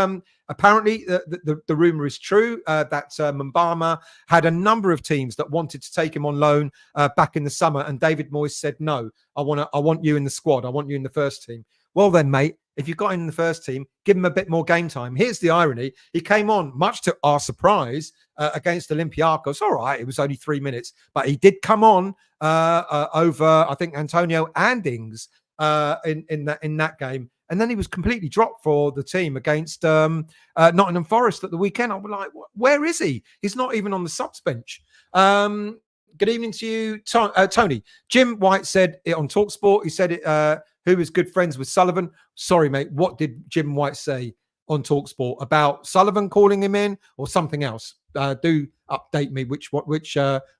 apparently the rumor is true that Mbama had a number of teams that wanted to take him on loan back in the summer, and David Moyes said, no, I want you in the squad. I want you in the first team. Well then, mate, if you got in the first team, give him a bit more game time. Here's the irony. He came on, much to our surprise, against Olympiacos. All right, it was only 3 minutes, but he did come on over, I think, Antonio and Ings in that game. And then he was completely dropped for the team against Nottingham Forest at the weekend. I was like, where is he? He's not even on the subs bench. Good evening to you, Tony. Jim White said it on TalkSport. He said it, who was good friends with Sullivan. Sorry, mate. What did Jim White say on TalkSport about Sullivan calling him in or something else? Do update me which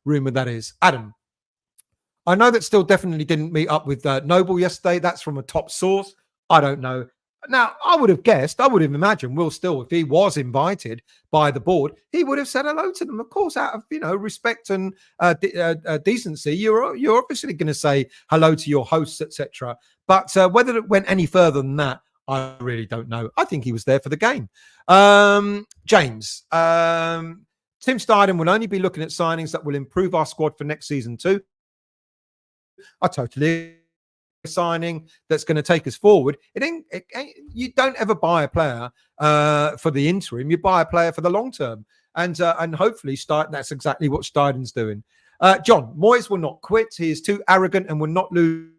rumor that is. Adam, I know that Still definitely didn't meet up with Noble yesterday. That's from a top source. I don't know. Now, I would have imagined Will Still, if he was invited by the board, he would have said hello to them. Of course, out of respect and decency, you're obviously going to say hello to your hosts, etc. But whether it went any further than that, I really don't know. I think he was there for the game. James, Tim Steidten will only be looking at signings that will improve our squad for next season too. I totally signing that's going to take us forward. You don't ever buy a player for the interim. You buy a player for the long term, and hopefully that's exactly what Steidten's doing. John, Moyes will not quit. He is too arrogant and will not lose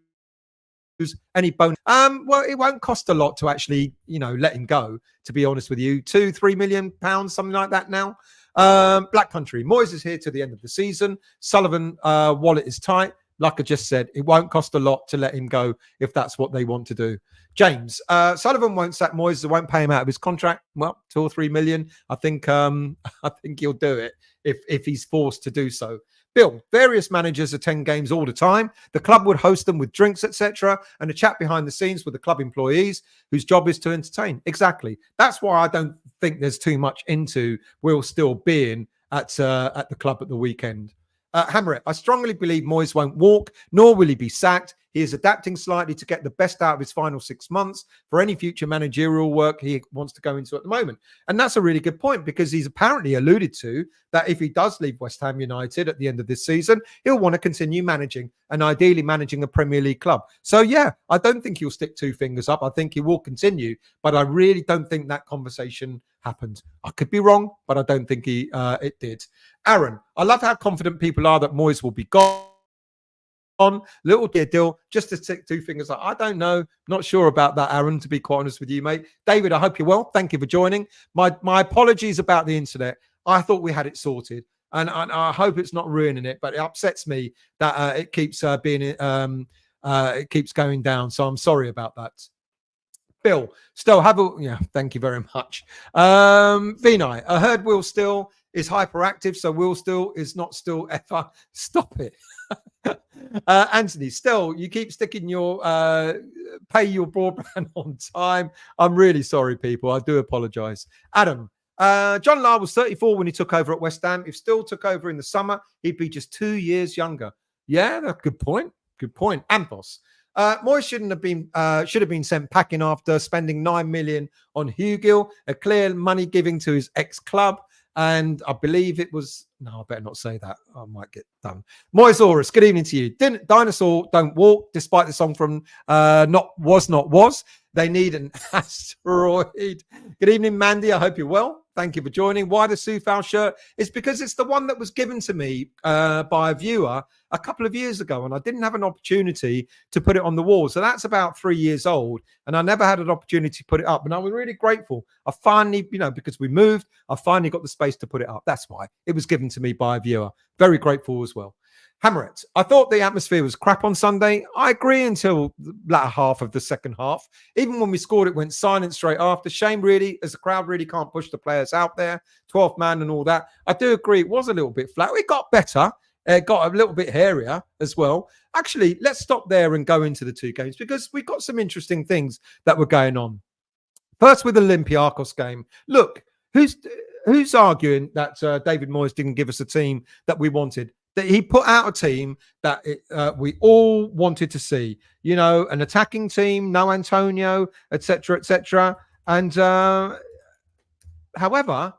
any bonus. Well, it won't cost a lot to actually let him go, to be honest with you. £2-3 million, something like that now. Black Country, Moyes is here to the end of the season. Sullivan wallet is tight. Like I just said, it won't cost a lot to let him go if that's what they want to do. James, Sullivan won't sack Moyes. They won't pay him out of his contract. Well, 2 or 3 million. I think he'll do it if he's forced to do so. Bill, various managers attend games all the time. The club would host them with drinks, etc., and a chat behind the scenes with the club employees whose job is to entertain. Exactly. That's why I don't think there's too much into Will Still being at the club at the weekend. Hammer it. I strongly believe Moyes won't walk, nor will he be sacked. He is adapting slightly to get the best out of his final 6 months for any future managerial work he wants to go into at the moment. And that's a really good point, because he's apparently alluded to that if he does leave West Ham United at the end of this season, he'll want to continue managing, and ideally managing a Premier League club. So, yeah, I don't think he'll stick 2 fingers up. I think he will continue, but I really don't think that conversation happened. I could be wrong, but I don't think it did. Aaron, I love how confident people are that Moyes will be gone. Little deal, just to stick 2 fingers up. I don't know. Not sure about that, Aaron, to be quite honest with you, mate. David, I hope you're well. Thank you for joining. My apologies about the internet. I thought we had it sorted, and I hope it's not ruining it, but it upsets me that it keeps it keeps going down. So I'm sorry about that. Bill, Still thank you very much. Vinay, I heard Will Still is hyperactive, so Will Still is not still ever. Stop it. Anthony, Still, you keep sticking your pay your broadband on time. I'm really sorry, people. I do apologize. Adam, John Lahr was 34 when he took over at West Ham. If Still took over in the summer, he'd be just 2 years younger. Yeah, that's a good point. Good point. Anthos. Moyes should have been sent packing after spending 9 million on Hugill, a clear money giving to his ex-club. And I believe it was... No, I better not say that. I might get done. Moisaurus, good evening to you. Dinosaur don't walk, despite the song from Not Was. They need an asteroid. Good evening, Mandy. I hope you're well. Thank you for joining. Why the Soufal shirt? It's because it's the one that was given to me by a viewer a couple of years ago, and I didn't have an opportunity to put it on the wall. So that's about 3 years old, and I never had an opportunity to put it up. And I was really grateful. I finally, because we moved, I finally got the space to put it up. That's why. It was given to me by a viewer. Very grateful as well. Hammer it. I thought the atmosphere was crap on Sunday. I agree until the latter half of the second half. Even when we scored, it went silent straight after. Shame, really, as the crowd really can't push the players out there. 12th man and all that. I do agree it was a little bit flat. It got better. It got a little bit hairier as well. Actually, let's stop there and go into the two games because we got some interesting things that were going on. First with the Olympiacos game. Look, who's arguing that David Moyes didn't give us a team that we wanted? That he put out a team that we all wanted to see, an attacking team, no Antonio, etc., etc. And however,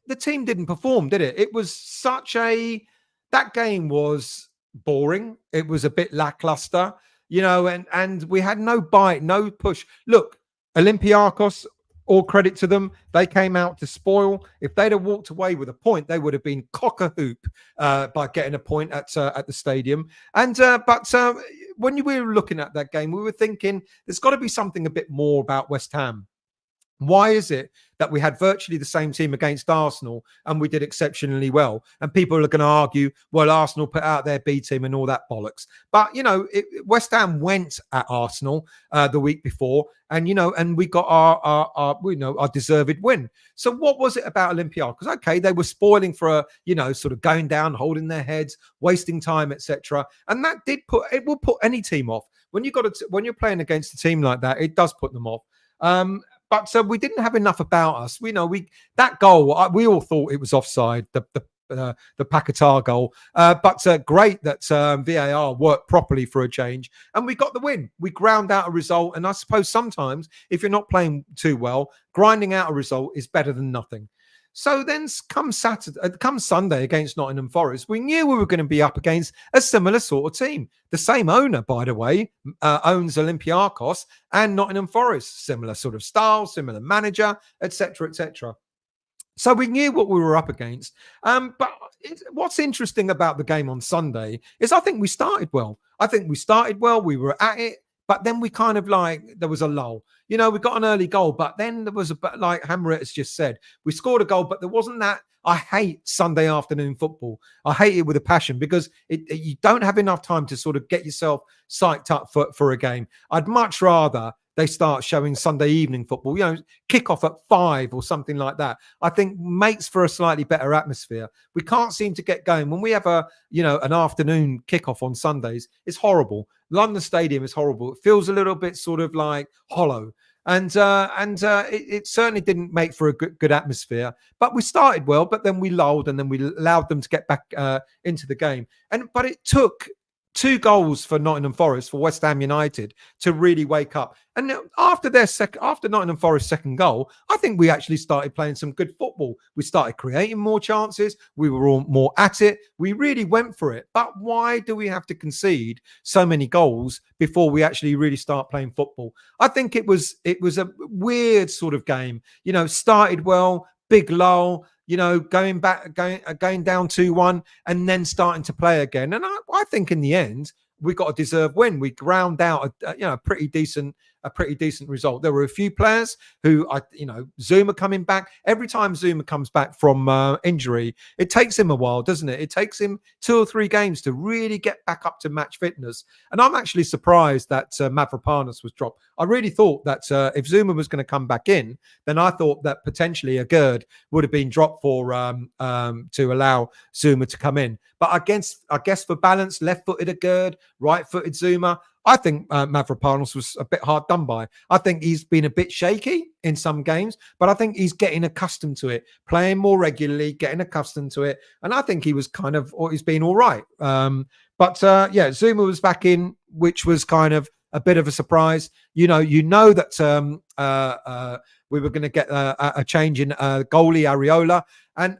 the team didn't perform, did it? It was that game was boring. It was a bit lackluster, and we had no bite, no push. Look, Olympiacos, all credit to them. They came out to spoil. If they'd have walked away with a point, they would have been cock-a-hoop by getting a point at the stadium. And but when we were looking at that game, we were thinking there's got to be something a bit more about West Ham. Why is it that we had virtually the same team against Arsenal and we did exceptionally well? And people are going to argue, well, Arsenal put out their B team and all that bollocks. But, West Ham went at Arsenal the week before and we got our deserved win. So what was it about Olympiacos? Okay, they were spoiling for sort of going down, holding their heads, wasting time, etc. And that will put any team off. When when you're playing against a team like that, it does put them off. But so we didn't have enough about us. That goal, we all thought it was offside, the Paquetá goal. But great that VAR worked properly for a change. And we got the win. We ground out a result. And I suppose sometimes if you're not playing too well, grinding out a result is better than nothing. So then come Sunday against Nottingham Forest, we knew we were going to be up against a similar sort of team. The same owner, by the way, owns Olympiacos and Nottingham Forest. Similar sort of style, similar manager, etc., etc. So we knew what we were up against. But what's interesting about the game on Sunday is I think we started well. We were at it. But then we kind of there was a lull. We got an early goal, but then there was like Hamrit has just said, we scored a goal, but there wasn't that. I hate Sunday afternoon football. I hate it with a passion because you don't have enough time to sort of get yourself psyched up for a game. I'd much rather they start showing Sunday evening football, kick off at 5 or something like that. I think makes for a slightly better atmosphere. We can't seem to get going. When we have an afternoon kickoff on Sundays, it's horrible. London Stadium is horrible. It feels a little bit sort of like hollow. And it certainly didn't make for a good atmosphere. But we started well, but then we lulled and then we allowed them to get back into the game. But it took 2 goals for Nottingham Forest, for West Ham United, to really wake up. And after Nottingham Forest's second goal, I think we actually started playing some good football. We started creating more chances. We were all more at it. We really went for it. But why do we have to concede so many goals before we actually really start playing football? I think it was a weird sort of game. Started well, big lull. Going down 2-1 and then starting to play again. And I think in the end, we got a deserved win. We ground out a pretty decent result. There were a few players who Zuma coming back. Every time Zuma comes back from injury, it takes him a while, doesn't it? It takes him 2 or 3 games to really get back up to match fitness. And I'm actually surprised that Mavropanos was dropped. I really thought that if Zuma was going to come back in, then I thought that potentially a Gerd would have been dropped for to allow Zuma to come in. But I guess for balance, left-footed a Gerd, right-footed Zuma. I think Mavropanos was a bit hard done by. I think he's been a bit shaky in some games, but I think he's getting accustomed to it, playing more regularly, getting accustomed to it. And I think he's been all right. But Zuma was back in, which was kind of a bit of a surprise. That we were going to get a change in goalie Areola. And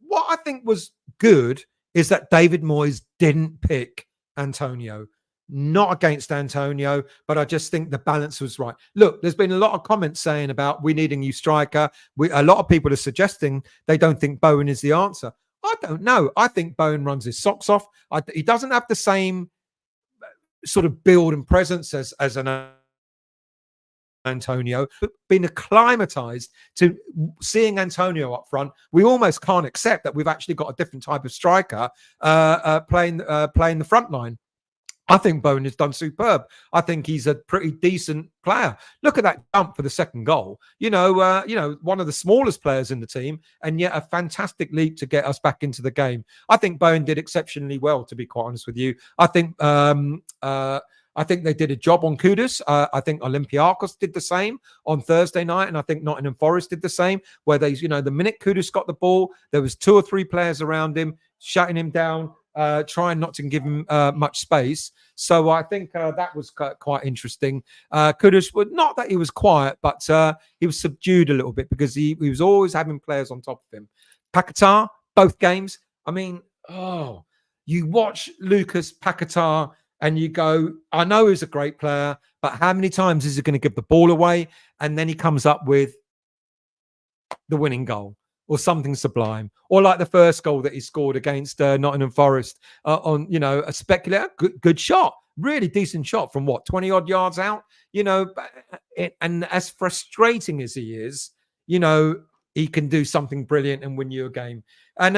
what I think was good is that David Moyes didn't pick Antonio. not against Antonio, but I just think the balance was right. Look, there's been a lot of comments saying about we need a new striker. A lot of people are suggesting they don't think Bowen is the answer. I don't know. I think Bowen runs his socks off. He doesn't have the same sort of build and presence as an Antonio, but been acclimatized to seeing Antonio up front. We almost can't accept that we've actually got a different type of striker playing the front line. I think Bowen has done superb. I think he's a pretty decent player. Look at that jump for the second goal. One of the smallest players in the team, and yet a fantastic leap to get us back into the game. I think Bowen did exceptionally well, to be quite honest with you. I think they did a job on Kudus. I think Olympiacos did the same on Thursday night, and I think Nottingham Forest did the same, where the minute Kudus got the ball, there was 2 or 3 players around him, shutting him down, trying not to give him much space. So I think that was quite interesting. Kudus, not that he was quiet, but he was subdued a little bit because he was always having players on top of him. Paquetá, both games. I mean, you watch Lucas Paquetá and you go, I know he's a great player, but how many times is he going to give the ball away? And then he comes up with the winning goal or something sublime, or like the first goal that he scored against Nottingham Forest on, a speculator, good shot, really decent shot from 20 odd yards out, and as frustrating as he is, he can do something brilliant and win you a game. And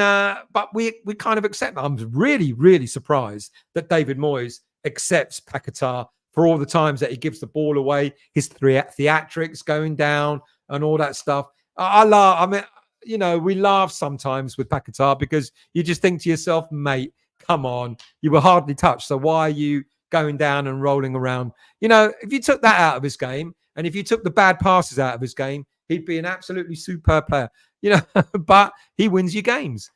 but we kind of accept that. I'm really, really surprised that David Moyes accepts Paquetá for all the times that he gives the ball away, his theatrics going down and all that stuff. We laugh sometimes with Paquetá because you just think to yourself, mate, come on, you were hardly touched. So why are you going down and rolling around? If you took that out of his game and if you took the bad passes out of his game, he'd be an absolutely superb player, but he wins you games.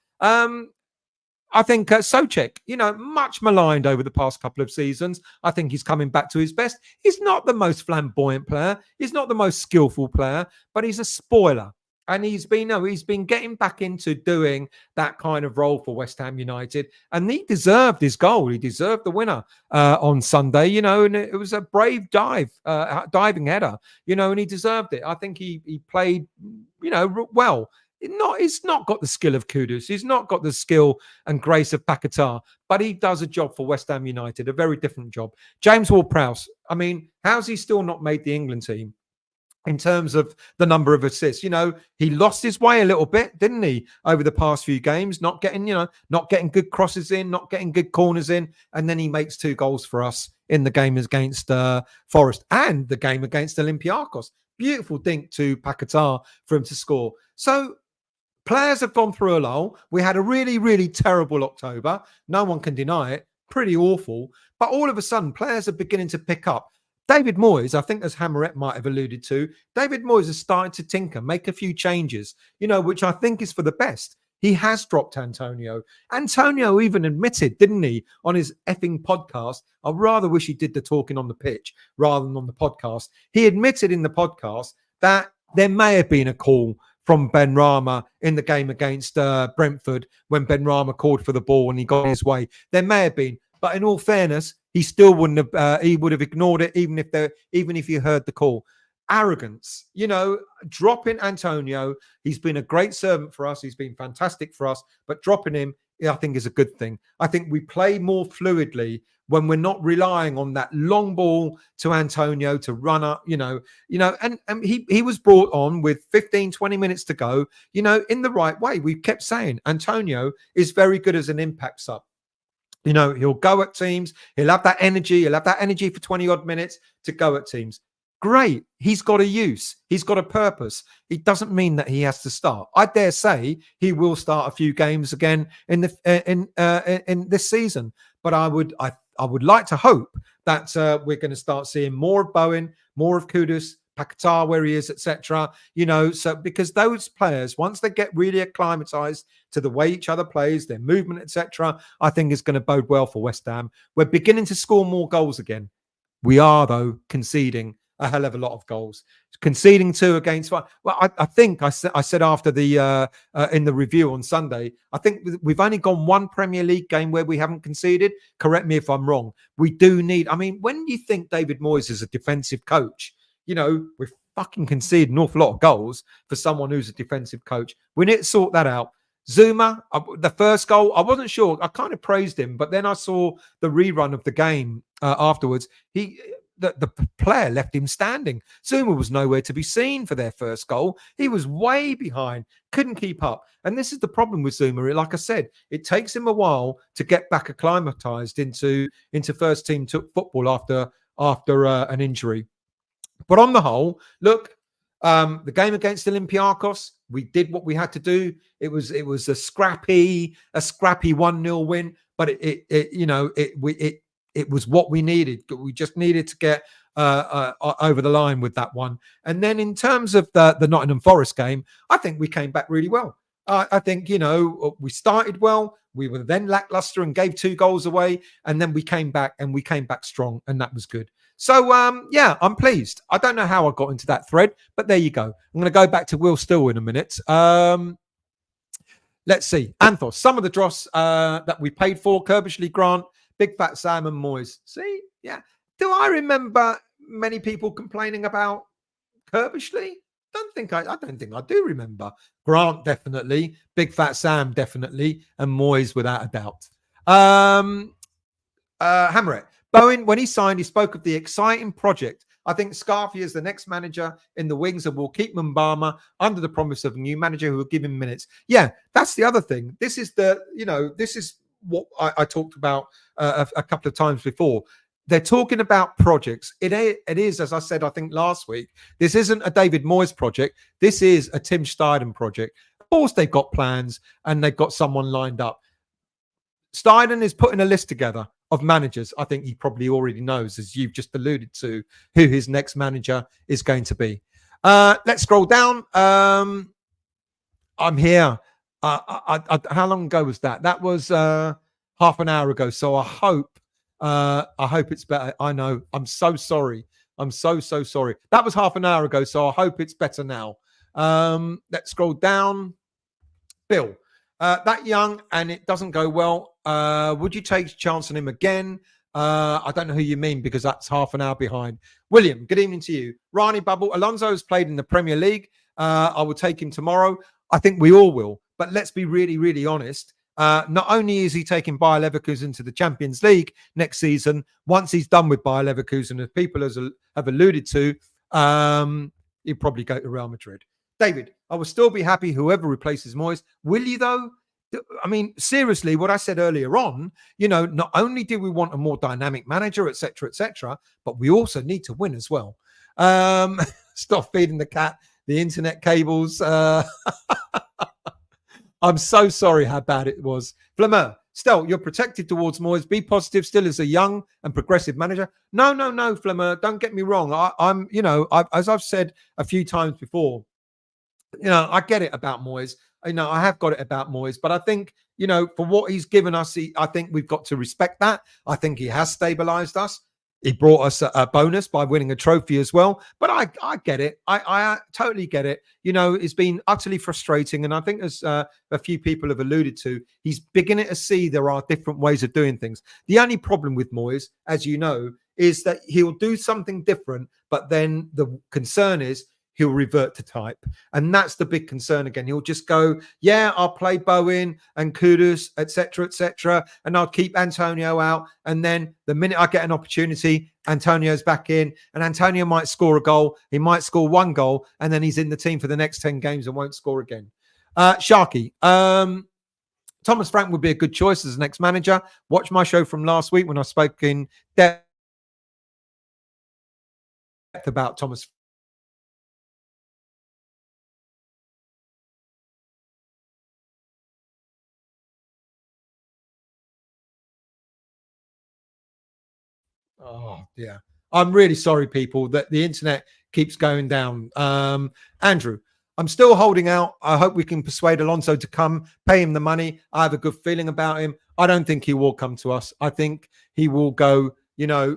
I think Souček, much maligned over the past couple of seasons. I think he's coming back to his best. He's not the most flamboyant player. He's not the most skillful player, but he's a spoiler. And he's been getting back into doing that kind of role for West Ham United. And he deserved his goal. He deserved the winner on Sunday, and it was a brave diving header, and he deserved it. I think he played, well. He's not got the skill of Kudus. He's not got the skill and grace of Paquetá, but he does a job for West Ham United, a very different job. James Ward-Prowse, I mean, how's he still not made the England team? In terms of the number of assists, he lost his way a little bit, didn't he, over the past few games? Not getting good crosses in, not getting good corners in, and then he makes 2 goals for us in the game against Forest and the game against Olympiacos. Beautiful dink to Paquetá for him to score. So players have gone through a lull. We had a really, really terrible October. No one can deny it. Pretty awful. But all of a sudden, players are beginning to pick up. David Moyes, I think as Hammerett might have alluded to, David Moyes has started to tinker, make a few changes, which I think is for the best. He has dropped Antonio. Antonio even admitted, didn't he, on his effing podcast, I rather wish he did the talking on the pitch rather than on the podcast. He admitted in the podcast that there may have been a call from Ben Rama in the game against Brentford when Ben Rama called for the ball and he got his way. There may have been, but in all fairness, he still wouldn't have. He would have ignored it, even if he heard the call. Arrogance, dropping Antonio. He's been a great servant for us. He's been fantastic for us. But dropping him, I think, is a good thing. I think we play more fluidly when we're not relying on that long ball to Antonio to run up. And he was brought on with 15, 20 minutes to go. In the right way. We kept saying Antonio is very good as an impact sub. He'll go at teams. He'll have that energy. He'll have that energy for 20 odd minutes to go at teams. Great. He's got a use. He's got a purpose. It doesn't mean that he has to start. I dare say he will start a few games again in this season. But I would like to hope that we're going to start seeing more of Bowen, more of Kudus, Paquetá where he is, etc. So because those players, once they get really acclimatized to the way each other plays, their movement, etc., I think is going to bode well for West Ham. We're beginning to score more goals again. We are, though, conceding a hell of a lot of goals. Conceding 2 against 5. Well, I think I said after the in the review on Sunday, I think we've only gone 1 Premier League game where we haven't conceded. Correct me if I'm wrong. We do need. I mean, when you think David Moyes is a defensive coach, we're fucking conceded an awful lot of goals for someone who's a defensive coach. We need to sort that out. Zuma, the first goal, I wasn't sure. I kind of praised him, but then I saw the rerun of the game afterwards. The player left him standing. Zuma was nowhere to be seen for their first goal. He was way behind, couldn't keep up. And this is the problem with Zuma. Like I said, it takes him a while to get back acclimatized into first team football after an injury. But on the whole, look, the game against Olympiacos, we did what we had to do. It was a scrappy 1-0 win, but it was what we needed. We just needed to get over the line with that one. And then in terms of the Nottingham Forest game, I think we came back really well. I think, we started well. We were then lackluster and gave 2 goals away. And then we came back strong, and that was good. So, I'm pleased. I don't know how I got into that thread, but there you go. I'm going to go back to Will Still in a minute. Let's see. Anthos, some of the dross that we paid for, Kerbishley, Grant, Big Fat Sam and Moyes. See? Yeah. Do I remember many people complaining about Kerbishley? I don't think I do remember. Grant, definitely. Big Fat Sam, definitely. And Moyes, without a doubt. Hammerett. Bowen, when he signed, he spoke of the exciting project. I think Scarfi is the next manager in the wings and will keep Mbama under the promise of a new manager who will give him minutes. Yeah, that's the other thing. This is what I talked about a couple of times before. They're talking about projects. It is, as I said, I think last week, this isn't a David Moyes project. This is a Tim Steidten project. Of course, they've got plans and they've got someone lined up. Steidten is putting a list together of managers. I think he probably already knows, as you've just alluded to, who his next manager is going to be. Let's scroll down. I'm here. How long ago was that? That was half an hour ago. So I hope it's better. I know. I'm so sorry. I'm so sorry. That was half an hour ago. So I hope it's better now. Let's scroll down. Bill. That young and it doesn't go well. Would you take a chance on him again? I don't know who you mean because that's half an hour behind. William, good evening to you. Rani Bubble, Alonso has played in the Premier League. I will take him tomorrow. I think we all will. But let's be really, really honest. Not only is he taking Bayer Leverkusen to the Champions League next season, once he's done with Bayer Leverkusen, as people have alluded to, he'll probably go to Real Madrid. David, I will still be happy whoever replaces Moyes. Will you, though? I mean, seriously, what I said earlier on, not only do we want a more dynamic manager, et cetera, but we also need to win as well. Stop feeding the cat, the internet cables. I'm so sorry how bad it was. Flameur, Stel, you're protected towards Moyes. Be positive. Still is a young and progressive manager. No, Flameur. Don't get me wrong. I'm, as I've said a few times before, I get it about Moyes. I have got it about Moyes, but I think, for what he's given us, I think we've got to respect that. I think he has stabilized us. He brought us a bonus by winning a trophy as well. But I get it. I totally get it. It's been utterly frustrating. And I think, as a few people have alluded to, he's beginning to see there are different ways of doing things. The only problem with Moyes, as you know, is that he'll do something different. But then the concern is, he'll revert to type. And that's the big concern again. He'll just go, yeah, I'll play Bowen and Kudus, etc. And I'll keep Antonio out. And then the minute I get an opportunity, Antonio's back in. And Antonio might score a goal. He might score 1 goal. And then he's in the team for the next 10 games and won't score again. Sharky, Thomas Frank would be a good choice as next manager. Watch my show from last week when I spoke in depth about Thomas Frank. Oh, yeah. I'm really sorry, people, that the internet keeps going down. Andrew, I'm still holding out. I hope we can persuade Alonso to come, pay him the money. I have a good feeling about him. I don't think he will come to us. I think he will go,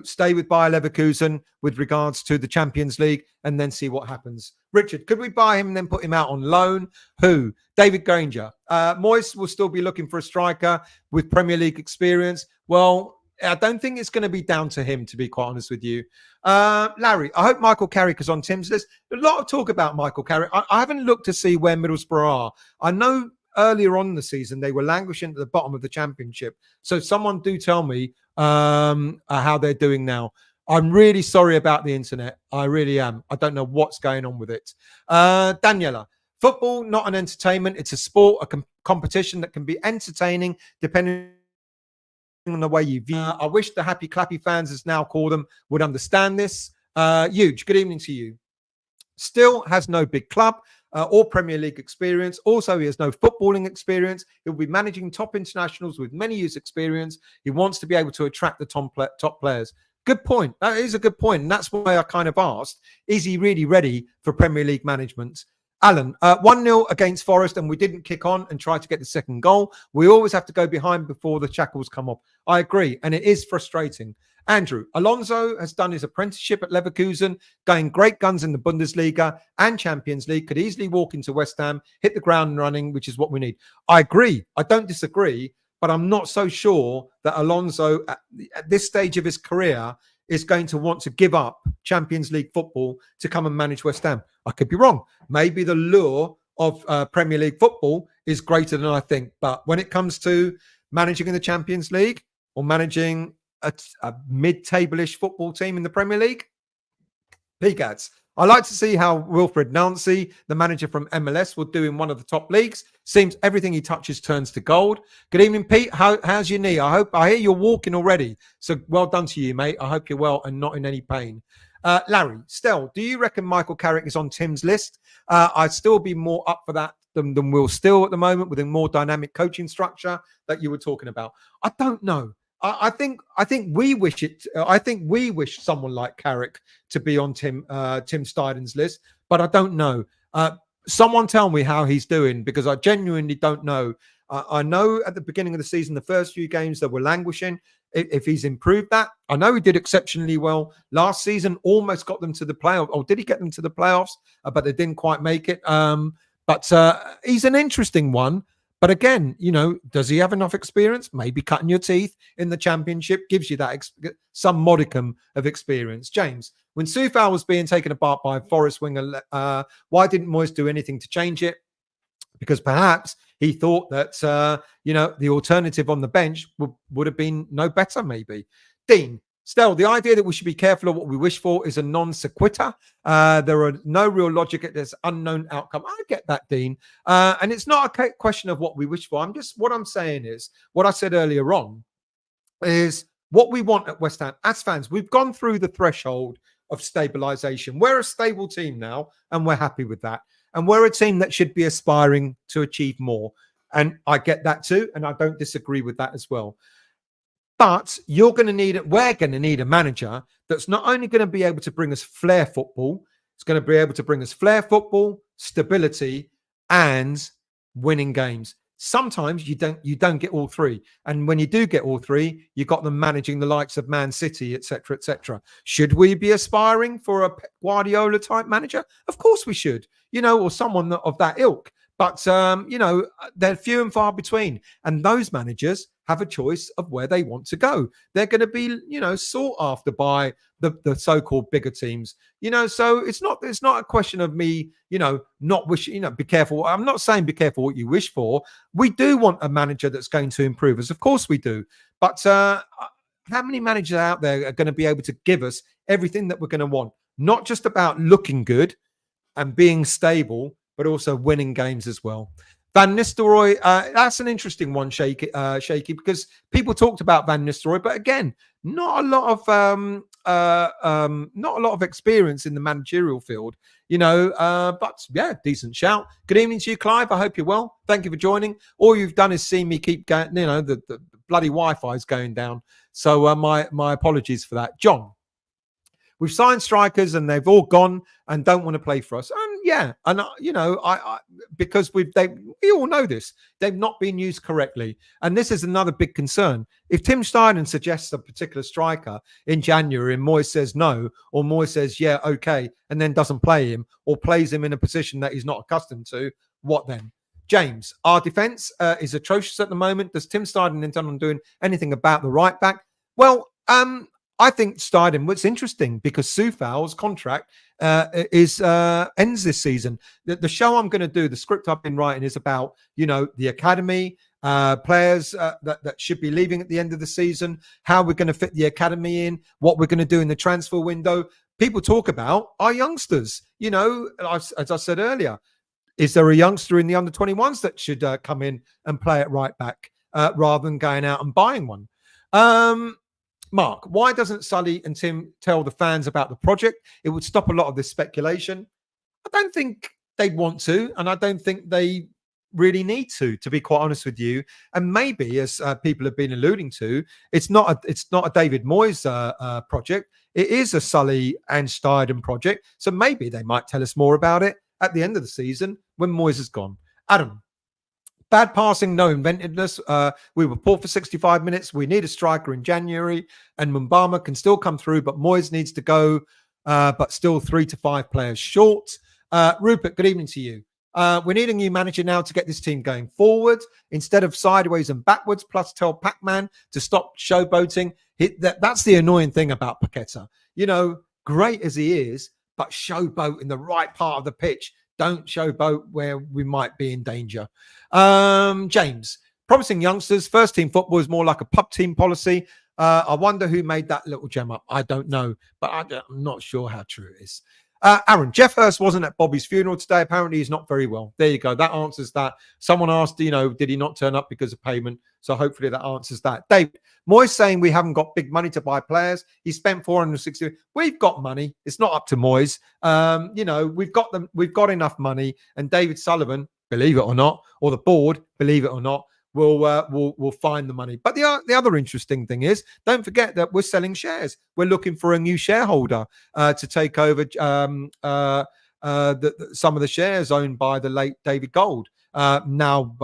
stay with Bayer Leverkusen with regards to the Champions League and then see what happens. Richard, could we buy him and then put him out on loan? Who? David Granger. Moyes will still be looking for a striker with Premier League experience. Well, I don't think it's going to be down to him, to be quite honest with you. Larry, I hope Michael Carrick is on Tim's list. A lot of talk about Michael Carrick. I haven't looked to see where Middlesbrough are. I know earlier on in the season they were languishing at the bottom of the Championship. So someone do tell me how they're doing now. I'm really sorry about the internet. I really am. I don't know what's going on with it. Daniela, football, not an entertainment. It's a sport, a competition that can be entertaining depending on the way you view. I wish the happy clappy fans, as now call them, would understand this. Huge. Good evening to you. Still has no big club or Premier League experience. Also, he has no footballing experience. He'll be managing top internationals with many years' experience. He wants to be able to attract the top players. Good point. That is a good point. And that's why I kind of asked, is he really ready for Premier League management? Alan, 1-0 against Forest, and we didn't kick on and try to get the second goal. We always have to go behind before the shackles come off. I agree, and it is frustrating. Andrew, Alonso has done his apprenticeship at Leverkusen, going great guns in the Bundesliga and Champions League, could easily walk into West Ham, hit the ground running, which is what we need. I agree. I don't disagree, but I'm not so sure that Alonso, at this stage of his career, is going to want to give up Champions League football to come and manage West Ham. I could be wrong. Maybe the lure of Premier League football is greater than I think. But when it comes to managing in the Champions League or managing a mid-table-ish football team in the Premier League, peanuts. I like to see how Wilfred Nancy, the manager from MLS, will do in one of the top leagues. Seems everything he touches turns to gold. Good evening, Pete. How's your knee? I hear you're walking already. So well done to you, mate. I hope you're well and not in any pain. Larry, Stell, do you reckon Michael Carrick is on Tim's list? I'd still be more up for that than Will Still at the moment, with a more dynamic coaching structure that you were talking about. I don't know. I think we wish it. I think we wish someone like Carrick to be on Tim Steidten'S list, but I don't know. Someone tell me how he's doing, because I genuinely don't know. I know at the beginning of the season, the first few games that were languishing. If he's improved that, I know he did exceptionally well last season. Almost got them to the playoffs. Or did he get them to the playoffs? But they didn't quite make it. But he's an interesting one. But again, does he have enough experience? Maybe cutting your teeth in the Championship gives you that some modicum of experience. James, when Soufal was being taken apart by Forest winger, why didn't Moyes do anything to change it? Because perhaps he thought that, the alternative on the bench would have been no better, maybe. Dean, still, the idea that we should be careful of what we wish for is a non sequitur. There are no real logic at this unknown outcome. I get that, Dean. And it's not a question of what we wish for. What I'm saying is, what I said earlier on, is what we want at West Ham. As fans, we've gone through the threshold of stabilisation. We're a stable team now, and we're happy with that. And we're a team that should be aspiring to achieve more. And I get that too, and I don't disagree with that as well. But we're going to need a manager that's not only going to be able to bring us flair football, it's going to be able to bring us flair football, stability, and winning games. Sometimes you don't get all three. And when you do get all three, you've got them managing the likes of Man City, etc., etc. Should we be aspiring for a Guardiola type manager? Of course we should, or someone of that ilk. But, they're few and far between. And those managers have a choice of where they want to go. They're going to be, sought after by the so-called bigger teams. So it's not a question of me, not wishing, be careful. I'm not saying be careful what you wish for. We do want a manager that's going to improve us. Of course we do. But how many managers out there are going to be able to give us everything that we're going to want? Not just about looking good and being stable, but also winning games as well. Van Nistelrooy, that's an interesting one, Shaky, because people talked about Van Nistelrooy, but again, not a lot of experience in the managerial field, but yeah, decent shout. Good evening to you, Clive. I hope you're well. Thank you for joining. All you've done is see me keep going, the bloody Wi-Fi is going down. So my apologies for that. John, we've signed strikers and they've all gone and don't want to play for us. And yeah, and I because we all know this, they've not been used correctly, and this is another big concern. If Tim Steidten suggests a particular striker in January and Moyes says no, or Moyes says yeah, okay, and then doesn't play him or plays him in a position that he's not accustomed to, what then? James, our defence is atrocious at the moment. Does Tim Steidten intend on doing anything about the right back? Well, I think Steidten, what's interesting, because Soufal's contract is ends this season. The show I'm going to do, the script I've been writing, is about, the academy, players that should be leaving at the end of the season, how we're going to fit the academy in, what we're going to do in the transfer window. People talk about our youngsters. As I said earlier, is there a youngster in the under-21s that should come in and play at right back rather than going out and buying one? Mark, why doesn't Sully and Tim tell the fans about the project? It would stop a lot of this speculation. I don't think they'd want to, and I don't think they really need to be quite honest with you. And maybe, as people have been alluding to, it's not a David Moyes project. It is a Sully and Steidten project. So maybe they might tell us more about it at the end of the season when Moyes is gone. Adam, bad passing, no inventiveness. We were poor for 65 minutes. We need a striker in January, and Mumbama can still come through, but Moyes needs to go, but still 3 to 5 players short. Rupert, good evening to you. We need a new manager now to get this team going forward instead of sideways and backwards. Plus, tell Pac-Man to stop showboating. That's the annoying thing about Paqueta. Great as he is, but showboat in the right part of the pitch. Don't showboat where we might be in danger. James, promising youngsters. First team football is more like a pub team policy. I wonder who made that little gem up. I don't know, but I'm not sure how true it is. Aaron, Jeff Hurst wasn't at Bobby's funeral today. Apparently, he's not very well. There you go. That answers that. Someone asked, did he not turn up because of payment? So hopefully that answers that. David, Moyes saying we haven't got big money to buy players. He spent 460. We've got money. It's not up to Moyes. We've got them. We've got enough money. And David Sullivan, believe it or not, or the board, believe it or not, we'll find the money. But the other interesting thing is, don't forget that we're selling shares. We're looking for a new shareholder to take over some of the shares owned by the late David Gold, now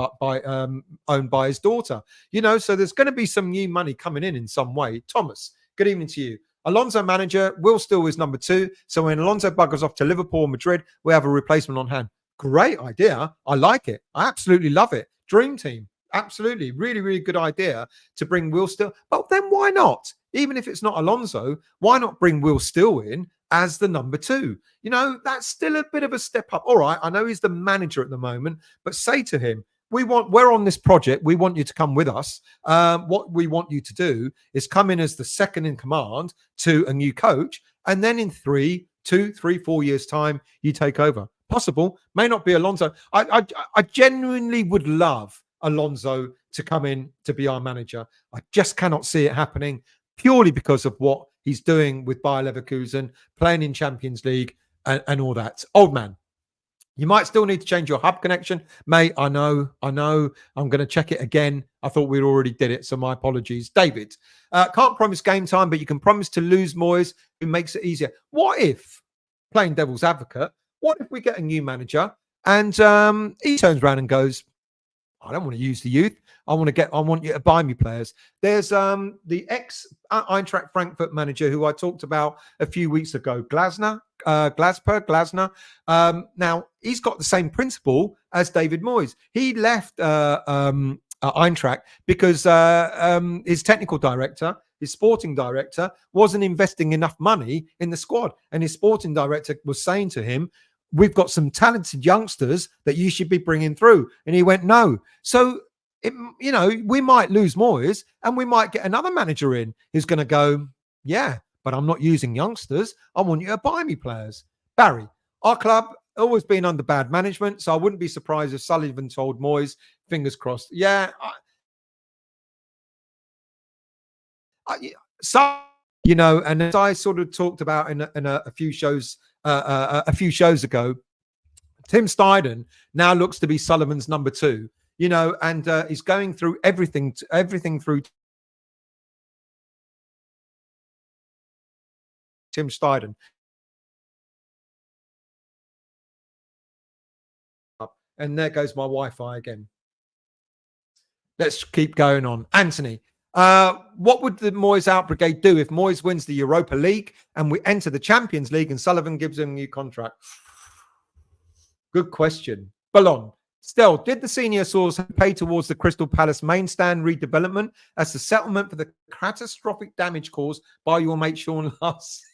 owned by his daughter. So there's going to be some new money coming in some way. Thomas, good evening to you. Alonso manager, Will Still is number 2. So when Alonso buggers off to Liverpool or Madrid, we have a replacement on hand. Great idea. I like it. I absolutely love it. Dream team. Absolutely. Really, really good idea to bring Will Still. But then why not? Even if it's not Alonso, why not bring Will Still in as the number 2? That's still a bit of a step up. All right, I know he's the manager at the moment, but say to him, we're on this project. We want you to come with us. What we want you to do is come in as the second in command to a new coach. And then in 4 years' time, you take over. Possible, may not be Alonso. I genuinely would love Alonso to come in to be our manager. I just cannot see it happening, purely because of what he's doing with Bayer Leverkusen, playing in Champions League and all that. Old man, you might still need to change your hub connection. Mate, I know. I'm going to check it again. I thought we already did it, so my apologies. David, can't promise game time, but you can promise to lose Moyes, who makes it easier. What if, playing devil's advocate, what if we get a new manager and he turns around and goes, I don't want to use the youth. I want you to buy me players. There's the ex Eintracht Frankfurt manager who I talked about a few weeks ago, Glasner. Now he's got the same principle as David Moyes. He left Eintracht because his technical director, his sporting director, wasn't investing enough money in the squad, and his sporting director was saying to him, we've got some talented youngsters that you should be bringing through. And he went, no. So, we might lose Moyes and we might get another manager in who's going to go, yeah, but I'm not using youngsters. I want you to buy me players. Barry, our club always been under bad management, so I wouldn't be surprised if Sullivan told Moyes, fingers crossed. Yeah. And as I sort of talked about in a few shows ago, Tim Steidten now looks to be Sullivan's number 2, and he's going through everything through Tim Steidten. And there goes my Wi-Fi again. Let's keep going on. Anthony, what would the Moyes out brigade do if Moyes wins the Europa League and we enter the Champions League and Sullivan gives him a new contract? Good question. Ballon. Still, did the senior source pay towards the Crystal Palace main stand redevelopment as the settlement for the catastrophic damage caused by your mate Sean last?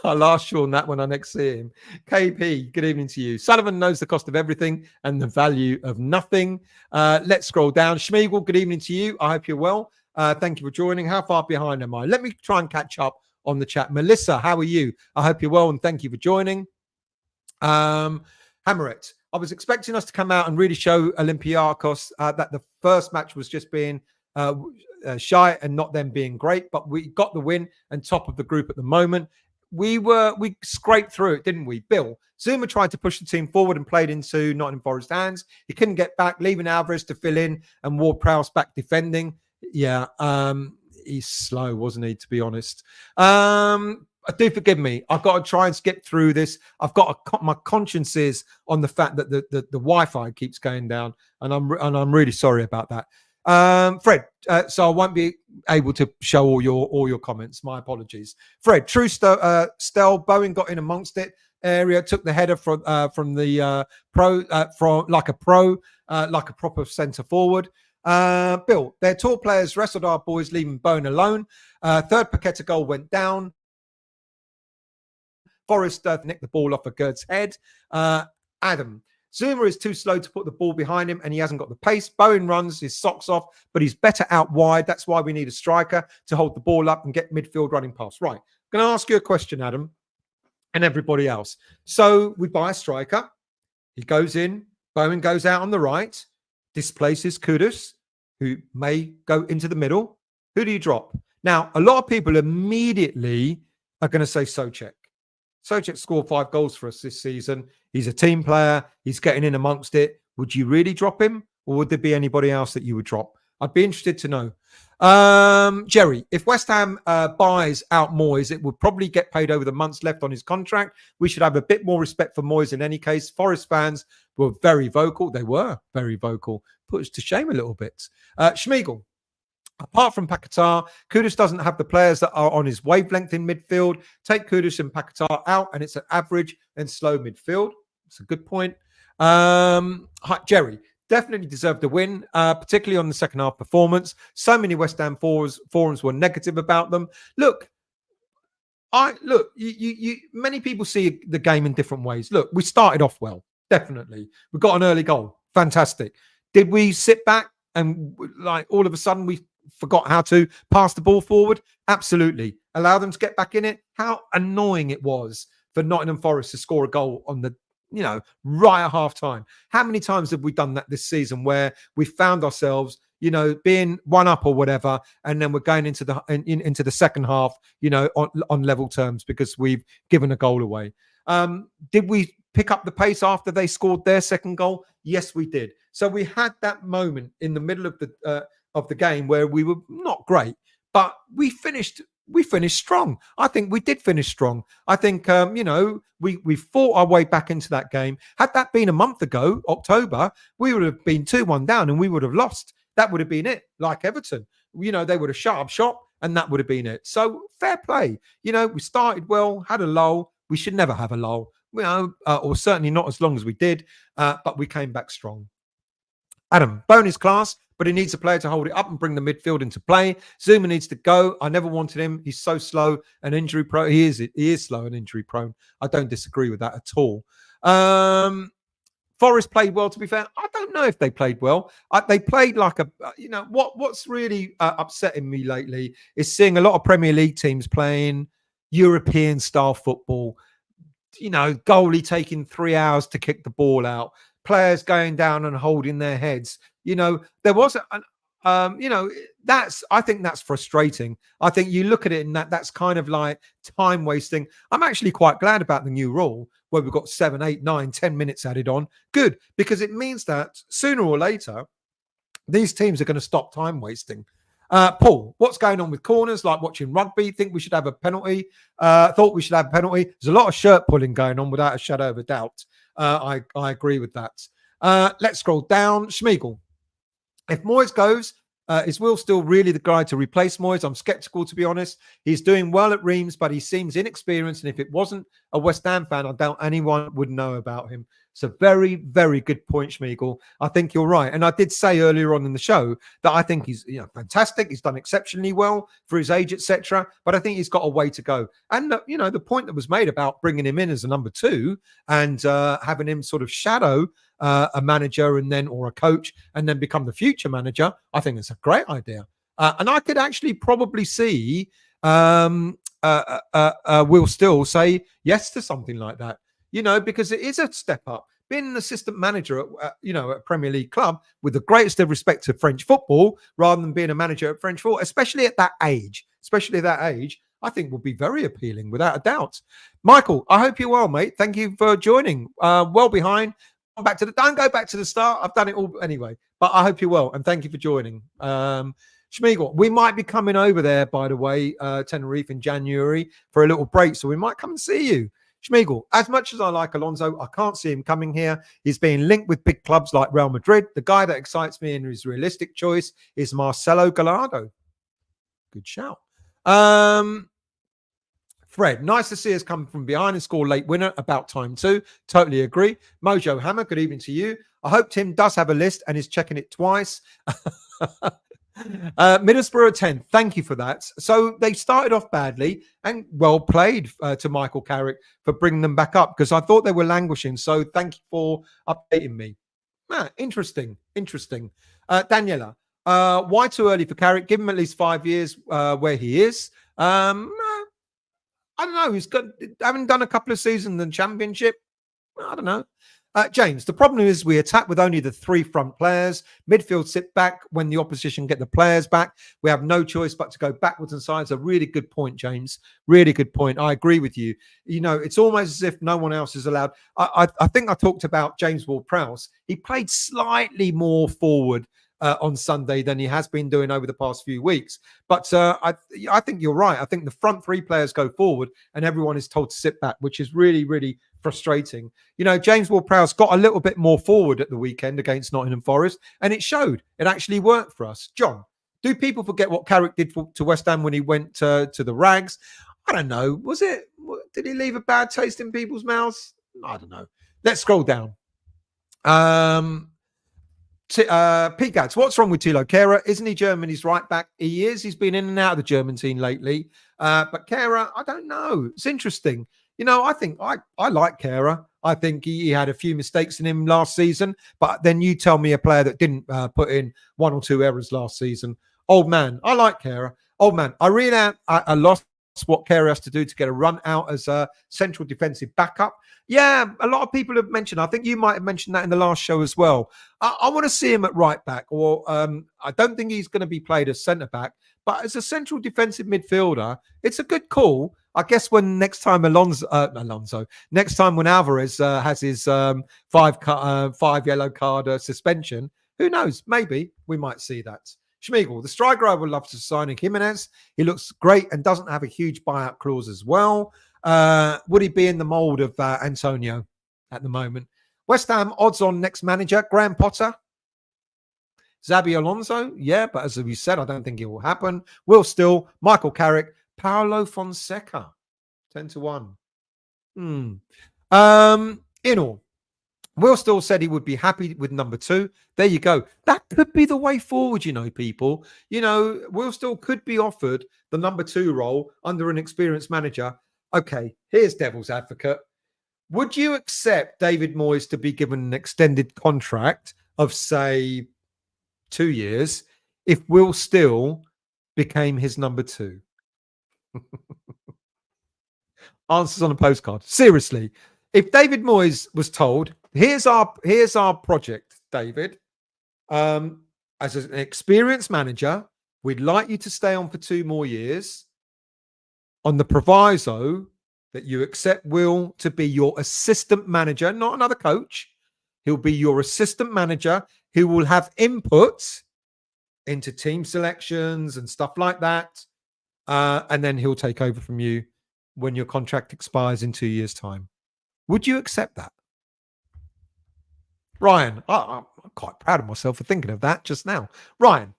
I'll ask Sean that when I next see him. KP, good evening to you. Sullivan knows the cost of everything and the value of nothing. Let's scroll down. Schmiegel, good evening to you. I hope you're well. Thank you for joining. How far behind am I? Let me try and catch up on the chat. Melissa, how are you? I hope you're well and thank you for joining. Hammerit, I was expecting us to come out and really show Olympiacos that the first match was just being shy and not them being great, but we got the win and top of the group at the moment. We scraped through it, didn't we? Bill, Zuma tried to push the team forward and played into Nottingham Forest's hands. He couldn't get back, leaving Alvarez to fill in and Ward-Prowse back defending. Yeah, he's slow, wasn't he, to be honest? Do forgive me. I've got to try and skip through this. I've got my conscience is on the fact that the Wi-Fi keeps going down, and I'm really sorry about that. Fred, so I won't be able to show all your comments. My apologies. Fred, true Stel, Bowen got in amongst it area, took the header from the like a proper centre forward. Bill, their tall players wrestled our boys, leaving Bowen alone. Third Paqueta goal went down. Forrest nicked the ball off of Gerd's head. Adam, Zuma is too slow to put the ball behind him and he hasn't got the pace. Bowen runs his socks off, but he's better out wide. That's why we need a striker to hold the ball up and get midfield running past. Right. I'm going to ask you a question, Adam, and everybody else. So we buy a striker. He goes in. Bowen goes out on the right. Displaces Kudus, who may go into the middle. Who do you drop? Now, a lot of people immediately are going to say Souček. Souček scored 5 goals for us this season. He's a team player. He's getting in amongst it. Would you really drop him? Or would there be anybody else that you would drop? I'd be interested to know. Jerry, if West Ham buys out Moyes, it would probably get paid over the months left on his contract. We should have a bit more respect for Moyes in any case. Forest fans were very vocal. They were very vocal. Put us to shame a little bit. Schmiegel. Apart from Paquetá, Kudus doesn't have the players that are on his wavelength in midfield. Take Kudus and Paquetá out, and it's an average and slow midfield. It's a good point. Jerry, definitely deserved a win, particularly on the second half performance. So many West Ham forums were negative about them. Look, many people see the game in different ways. Look, we started off well, definitely. We got an early goal. Fantastic. Did we sit back and like all of a sudden we forgot how to pass the ball forward? Absolutely. Allow them to get back in it. How annoying it was for Nottingham Forest to score a goal on the, right at half time. How many times have we done that this season where we found ourselves, being one up or whatever, and then we're going into the second half, on level terms because we've given a goal away. Did we pick up the pace after they scored their second goal? Yes, we did. So we had that moment in the middle of the game where we were not great, but we finished strong. I think we did finish strong. I think, we fought our way back into that game. Had that been a month ago, October, we would have been 2-1 down and we would have lost. That would have been it, like Everton. They would have shut up shop and that would have been it. So fair play. We started well, had a lull. We should never have a lull, or certainly not as long as we did, but we came back strong. Adam, Bone is class, but he needs a player to hold it up and bring the midfield into play. Zuma needs to go. I never wanted him. He's so slow and injury prone. He is slow and injury prone. I don't disagree with that at all. Forest played well, to be fair. I don't know if they played well. They played like what's really upsetting me lately is seeing a lot of Premier League teams playing European style football. Goalie taking 3 hours to kick the ball out. Players going down and holding their heads. There was, I think that's frustrating. I think you look at it and that's kind of like time wasting. I'm actually quite glad about the new rule where we've got 7, 8, 9, 10 minutes added on. Good, because it means that sooner or later, these teams are going to stop time wasting. Paul, what's going on with corners? Like watching rugby, think we should have a penalty. Thought we should have a penalty. There's a lot of shirt pulling going on without a shadow of a doubt. I agree with that. Let's scroll down. Schmiegel. If Moyes goes, is Will still really the guy to replace Moyes? I'm skeptical, to be honest. He's doing well at Reims, but he seems inexperienced. And if it wasn't a West Ham fan, I doubt anyone would know about him. It's a very, very good point, Schmiegel. I think you're right. And I did say earlier on in the show that I think he's fantastic. He's done exceptionally well for his age, etc. But I think he's got a way to go. And, the point that was made about bringing him in as a number 2 and having him sort of shadow a manager or a coach and then become the future manager, I think it's a great idea. And I could actually probably see Will Still say yes to something like that, because it is a step up. Being an assistant manager at a Premier League club with the greatest of respect to French football, rather than being a manager at French football, especially at that age, I think will be very appealing without a doubt. Michael, I hope you're well, mate. Thank you for joining. Well behind. Don't go back to the start. I've done it all anyway, but I hope you're well and thank you for joining. Schmiegel, we might be coming over there, by the way, Tenerife in January for a little break, so we might come and see you. Schmiegel, as much as I like Alonso, I can't see him coming here. He's being linked with big clubs like Real Madrid. The guy that excites me and his realistic choice is Marcelo Gallardo. Good shout. Fred, nice to see us come from behind and score late winner. About time too. Totally agree. Mojo Hammer, good evening to you. I hope Tim does have a list and is checking it twice. Middlesbrough 10. Thank you for that. So they started off badly and well played to Michael Carrick for bringing them back up because I thought they were languishing. So thank you for updating me. Interesting. Daniela, why too early for Carrick? Give him at least 5 years where he is. I don't know. He's having done a couple of seasons in the Championship. I don't know. James, the problem is we attack with only the 3 front players. Midfield sit back when the opposition get the players back. We have no choice but to go backwards and sides. A really good point, James. Really good point. I agree with you. It's almost as if no one else is allowed. I think I talked about James Ward-Prowse. He played slightly more forward on Sunday than he has been doing over the past few weeks. But I think you're right. I think the front 3 players go forward and everyone is told to sit back, which is really, really frustrating. James Ward-Prowse got a little bit more forward at the weekend against Nottingham Forest, and it showed. It actually worked for us. John, do people forget what Carrick did to West Ham when he went to the Rags? I don't know. Did he leave a bad taste in people's mouths? I don't know. Let's scroll down. Pete Gatz, what's wrong with Thilo Kehrer? Isn't he Germany's right back? He is. He's been in and out of the German team lately. But Kehrer, I don't know. It's interesting. I think I like Kehrer. I think he had a few mistakes in him last season. But then you tell me a player that didn't put in 1 or 2 errors last season. Old man, I like Kehrer. Old man, I really I lost what Kehrer has to do to get a run out as a central defensive backup. Yeah, a lot of people have mentioned. I think you might have mentioned that in the last show as well. I want to see him at right back, or I don't think he's going to be played as centre back, but as a central defensive midfielder, it's a good call. I guess when next time when Alvarez has his 5 yellow card suspension, who knows? Maybe we might see that. Schmiegel, the striker I would love to sign Jimenez. He looks great and doesn't have a huge buyout clause as well. Would he be in the mould of Antonio at the moment? West Ham odds on next manager, Graham Potter. Xabi Alonso, yeah, but as we said, I don't think it will happen. Will Still, Michael Carrick, Paulo Fonseca, 10-1. In all, Will Still said he would be happy with number 2. There you go. That could be the way forward, people. Will Still could be offered the number 2 role under an experienced manager. Okay, here's devil's advocate. Would you accept David Moyes to be given an extended contract of, say, 2 years if Will Still became his number 2? Answers on a postcard. Seriously, if David Moyes was told, here's our project, David. As an experienced manager, we'd like you to stay on for 2 more years on the proviso that you accept Will to be your assistant manager, not another coach. He'll be your assistant manager who will have input into team selections and stuff like that. And then he'll take over from you when your contract expires in 2 years' time. Would you accept that? Ryan, I'm quite proud of myself for thinking of that just now. Ryan,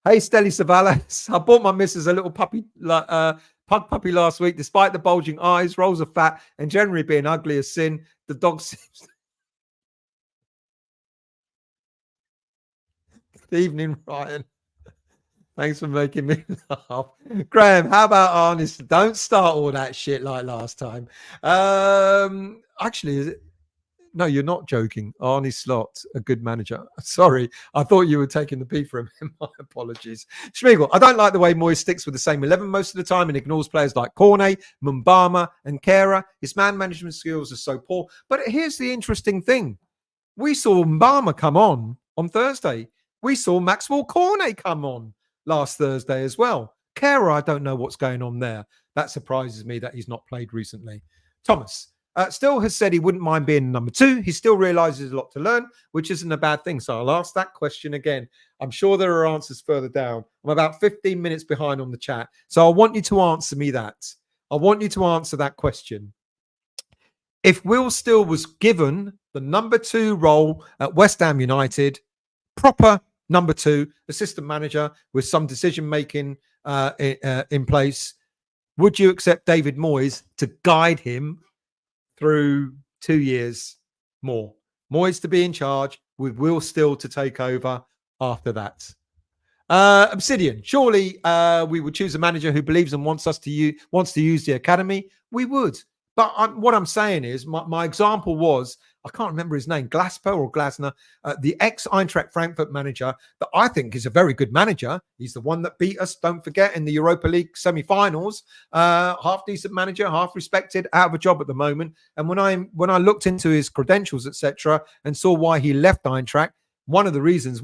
hey, Stelly Savalas. I bought my missus a little puppy, pug puppy last week. Despite the bulging eyes, rolls of fat, and generally being ugly as sin, the dog seems. Good evening, Ryan. Thanks for making me laugh. Graham, how about honest? Don't start all that shit like last time. Actually, is it? No, you're not joking. Arnie Slot, a good manager. Sorry, I thought you were taking the pee from him. My apologies. Schmiegel, I don't like the way Moyes sticks with the same 11 most of the time and ignores players like Cornet, Mumbama, and Kera. His man management skills are so poor. But here's the interesting thing. We saw Mumbama come on Thursday. We saw Maxwell Cornet come on last Thursday as well. Kera, I don't know what's going on there. That surprises me that he's not played recently. Thomas, still has said he wouldn't mind being number 2. He still realizes a lot to learn, which isn't a bad thing. So I'll ask that question again. I'm sure there are answers further down. I'm about 15 minutes behind on the chat. So I want you to answer me that. I want you to answer that question. If Will Still was given the number 2 role at West Ham United, proper number 2, assistant manager with some decision making in place, would you accept David Moyes to guide him through 2 years more? Moyes to be in charge with Will Still to take over after that. Obsidian, surely we would choose a manager who believes and wants to use the academy. We would. But what I'm saying is, my example was, I can't remember his name, Glasper or Glasner, the ex-Eintracht Frankfurt manager that I think is a very good manager. He's the one that beat us, don't forget, in the Europa League semi-finals. Half decent manager, half respected, out of a job at the moment. And when I looked into his credentials, etc., and saw why he left Eintracht, one of the reasons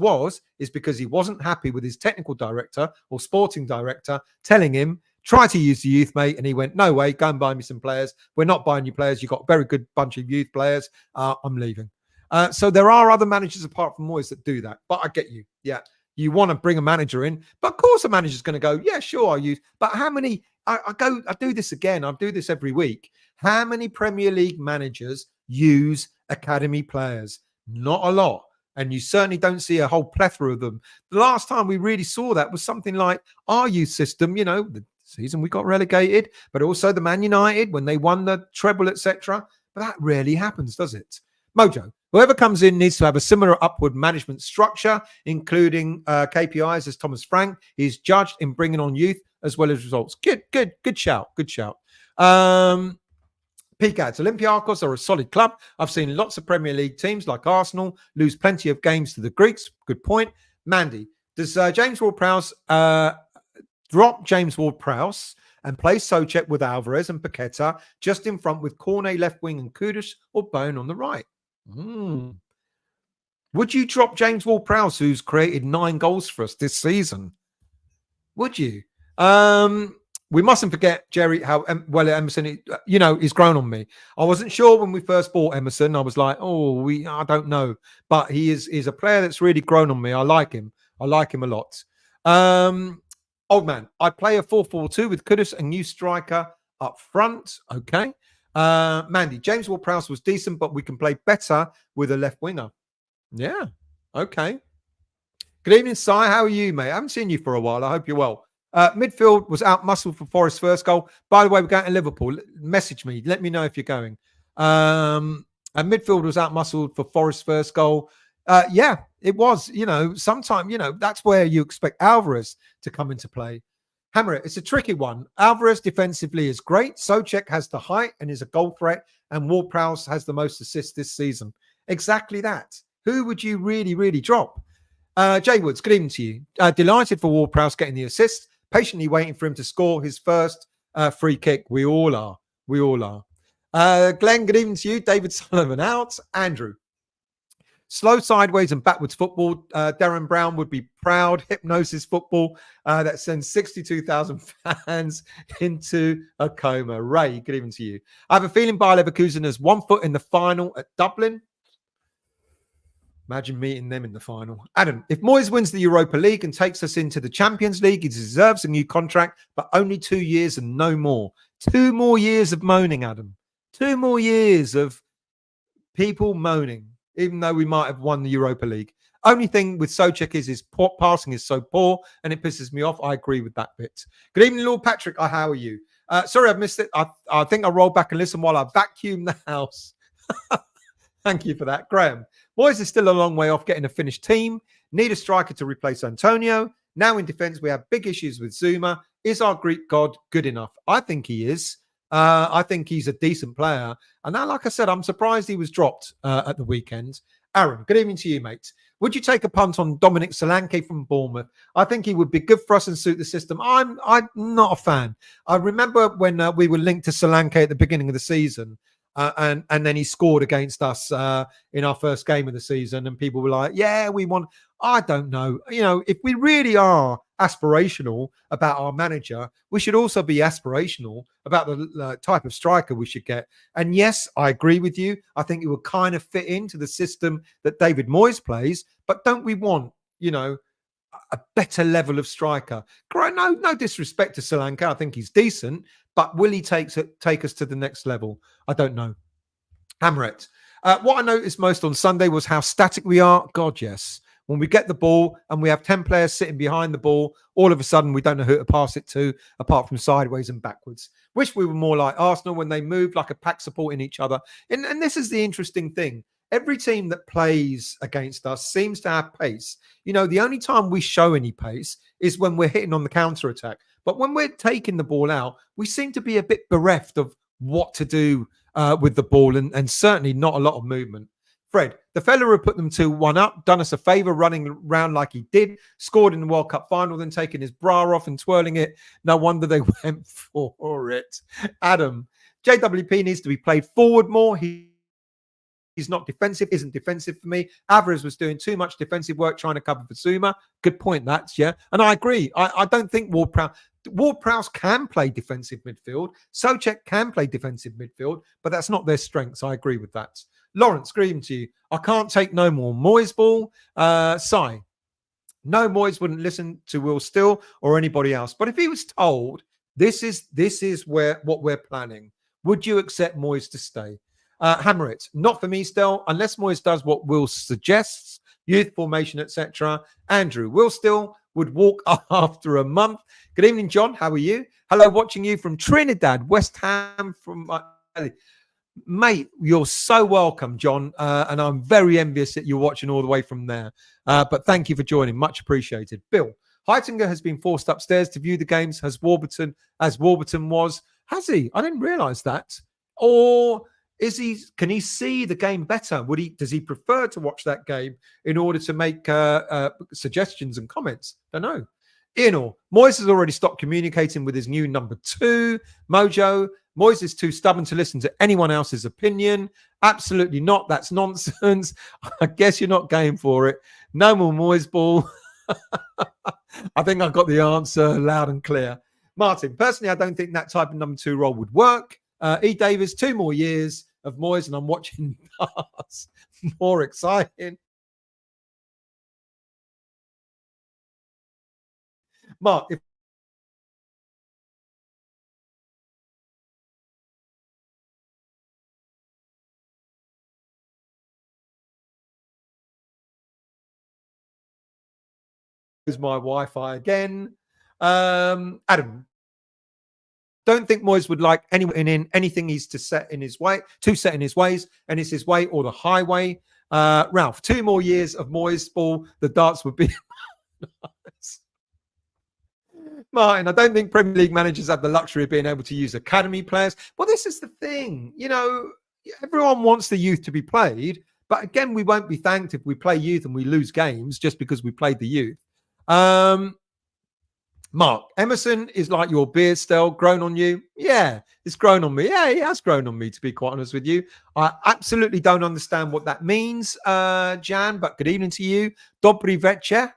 is because he wasn't happy with his technical director or sporting director telling him, try to use the youth, mate. And he went, no way, go and buy me some players. We're not buying you players. You've got a very good bunch of youth players. I'm leaving. So there are other managers apart from Moyes that do that. But I get you. Yeah. You want to bring a manager in. But of course a manager's going to go, yeah, sure, I'll use. But how many, I do this again. I do this every week. How many Premier League managers use academy players? Not a lot. And you certainly don't see a whole plethora of them. The last time we really saw that was something like our youth system, the season we got relegated, but also the Man United when they won the treble, etc. But that rarely happens, does it? Mojo, whoever comes in needs to have a similar upward management structure, including KPIs as Thomas Frank. He's judged in bringing on youth as well as results. Good shout. PCADs, Olympiacos are a solid club. I've seen lots of Premier League teams like Arsenal lose plenty of games to the Greeks. Good point. Mandy, does James Ward-Prowse drop James Ward-Prowse and play Souček with Alvarez and Paqueta just in front with Cornet left wing and Kudus or Bone on the right? Would you drop James Ward-Prowse, who's created 9 goals for us this season? Would you? We mustn't forget, Jerry, how well Emerson, he's grown on me. I wasn't sure when we first bought Emerson. I was like, I don't know. But he's a player that's really grown on me. I like him. I like him a lot. Old man, I play a 4-4-2 with Kudus and new striker up front. Okay. Mandy, James Ward-Prowse was decent, but we can play better with a left winger. Yeah. Okay. Good evening, Si. How are you, mate? I haven't seen you for a while. I hope you're well. Midfield was out-muscled for Forest's first goal. By the way, we're going to Liverpool. Message me. Let me know if you're going. And midfield was out-muscled for Forest's first goal. Yeah, it was. Sometimes, that's where you expect Alvarez to come into play. Hammer it. It's a tricky one. Alvarez defensively is great. Souček has the height and is a goal threat. And Ward-Prowse has the most assists this season. Exactly that. Who would you really, really drop? Jay Woods, good evening to you. Delighted for Ward-Prowse getting the assist. Patiently waiting for him to score his first free kick. We all are. Glenn, good evening to you. David Sullivan out. Andrew. Slow sideways and backwards football. Darren Brown would be proud. Hypnosis football that sends 62,000 fans into a coma. Ray, good evening to you. I have a feeling Bayer Leverkusen has 1 foot in the final at Dublin. Imagine meeting them in the final. Adam, if Moyes wins the Europa League and takes us into the Champions League, he deserves a new contract, but only 2 years and no more. 2 more years of moaning, Adam. 2 more years of people moaning. even though we might have won the Europa League. Only thing with Souček is his passing is so poor, and it pisses me off. I agree with that bit. Good evening, Lord Patrick. How are you? Sorry, I've missed it. I think I rolled back and listened while I vacuumed the house. Thank you for that, Graham. Moyes is still a long way off getting a finished team. Need a striker to replace Antonio. Now in defence, we have big issues with Zuma. Is our Greek god good enough? I think he is. I think he's a decent player. And now, like I said, I'm surprised he was dropped at the weekend. Aaron, good evening to you, mate. Would you take a punt on Dominic Solanke from Bournemouth? I think he would be good for us and suit the system. I'm not a fan. I remember when we were linked to Solanke at the beginning of the season, and then he scored against us in our first game of the season, and people were like, yeah, we want... I don't know. You know, if we really are aspirational about our manager, we should also be aspirational about the type of striker we should get. And yes, I agree with you. I think it would kind of fit into the system that David Moyes plays. But don't we want, you know, a better level of striker? No disrespect to Solanke. I think he's decent. But will he take us to the next level? I don't know. Hamret. What I noticed most on Sunday was how static we are. God, yes. When we get the ball and we have 10 players sitting behind the ball, all of a sudden we don't know who to pass it to, apart from sideways and backwards. Wish we were more like Arsenal when they moved like a pack supporting each other. And this is the interesting thing. Every team that plays against us seems to have pace. You know, the only time we show any pace is when we're hitting on the counter-attack. But when we're taking the ball out, we seem to be a bit bereft of what to do with the ball and certainly not a lot of movement. Fred, the fella who put them 2-1 up, done us a favour running around like he did, scored in the World Cup final, then taking his bra off and twirling it. No wonder they went for it. Adam, JWP needs to be played forward more. He's not defensive, isn't defensive for me. Alvarez was doing too much defensive work trying to cover for Zuma. Good point, that's, yeah. And I agree. I don't think Ward-Prowse can play defensive midfield. Souček can play defensive midfield, but that's not their strengths. I agree with that. Lawrence, screaming to you. I can't take no more Moyes ball. Sai. No, Moyes wouldn't listen to Will Still or anybody else. But if he was told this is what we're planning, would you accept Moyes to stay? Hammer it. Not for me, Still, unless Moyes does what Will suggests, youth formation, etc. Andrew, Will Still would walk after a month. Good evening, John. How are you? Hello, watching you from Trinidad, West Ham from... Mate, you're so welcome, John, and I'm very envious that you're watching all the way from there. But thank you for joining. Much appreciated. Bill, Heitinger has been forced upstairs to view the games as Warburton was. Has he? I didn't realise that. Or can he see the game better? Does he prefer to watch that game in order to make suggestions and comments? Don't know. Ian, Moyes has already stopped communicating with his new number 2, Mojo. Moyes is too stubborn to listen to anyone else's opinion. Absolutely not. That's nonsense. I guess you're not game for it. No more Moyes ball. I think I've got the answer loud and clear. Martin, personally, I don't think that type of number 2 role would work. E. Davis, 2 more years of Moyes and I'm watching Bars. More exciting. Mark, if my Wi-Fi again. Adam, don't think Moyes would like anyone in anything he's to set in his ways, and it's his way or the highway. Ralph, 2 more years of Moyes ball, the darts would be nice. Martin, I don't think Premier League managers have the luxury of being able to use academy players. Well, this is the thing. You know, everyone wants the youth to be played, but again, we won't be thanked if we play youth and we lose games just because we played the youth. Mark, Emerson is like your beard still grown on you. Yeah, it's grown on me. Yeah, it has grown on me, to be quite honest with you. I absolutely don't understand what that means, Jan, but good evening to you. Dobry večer.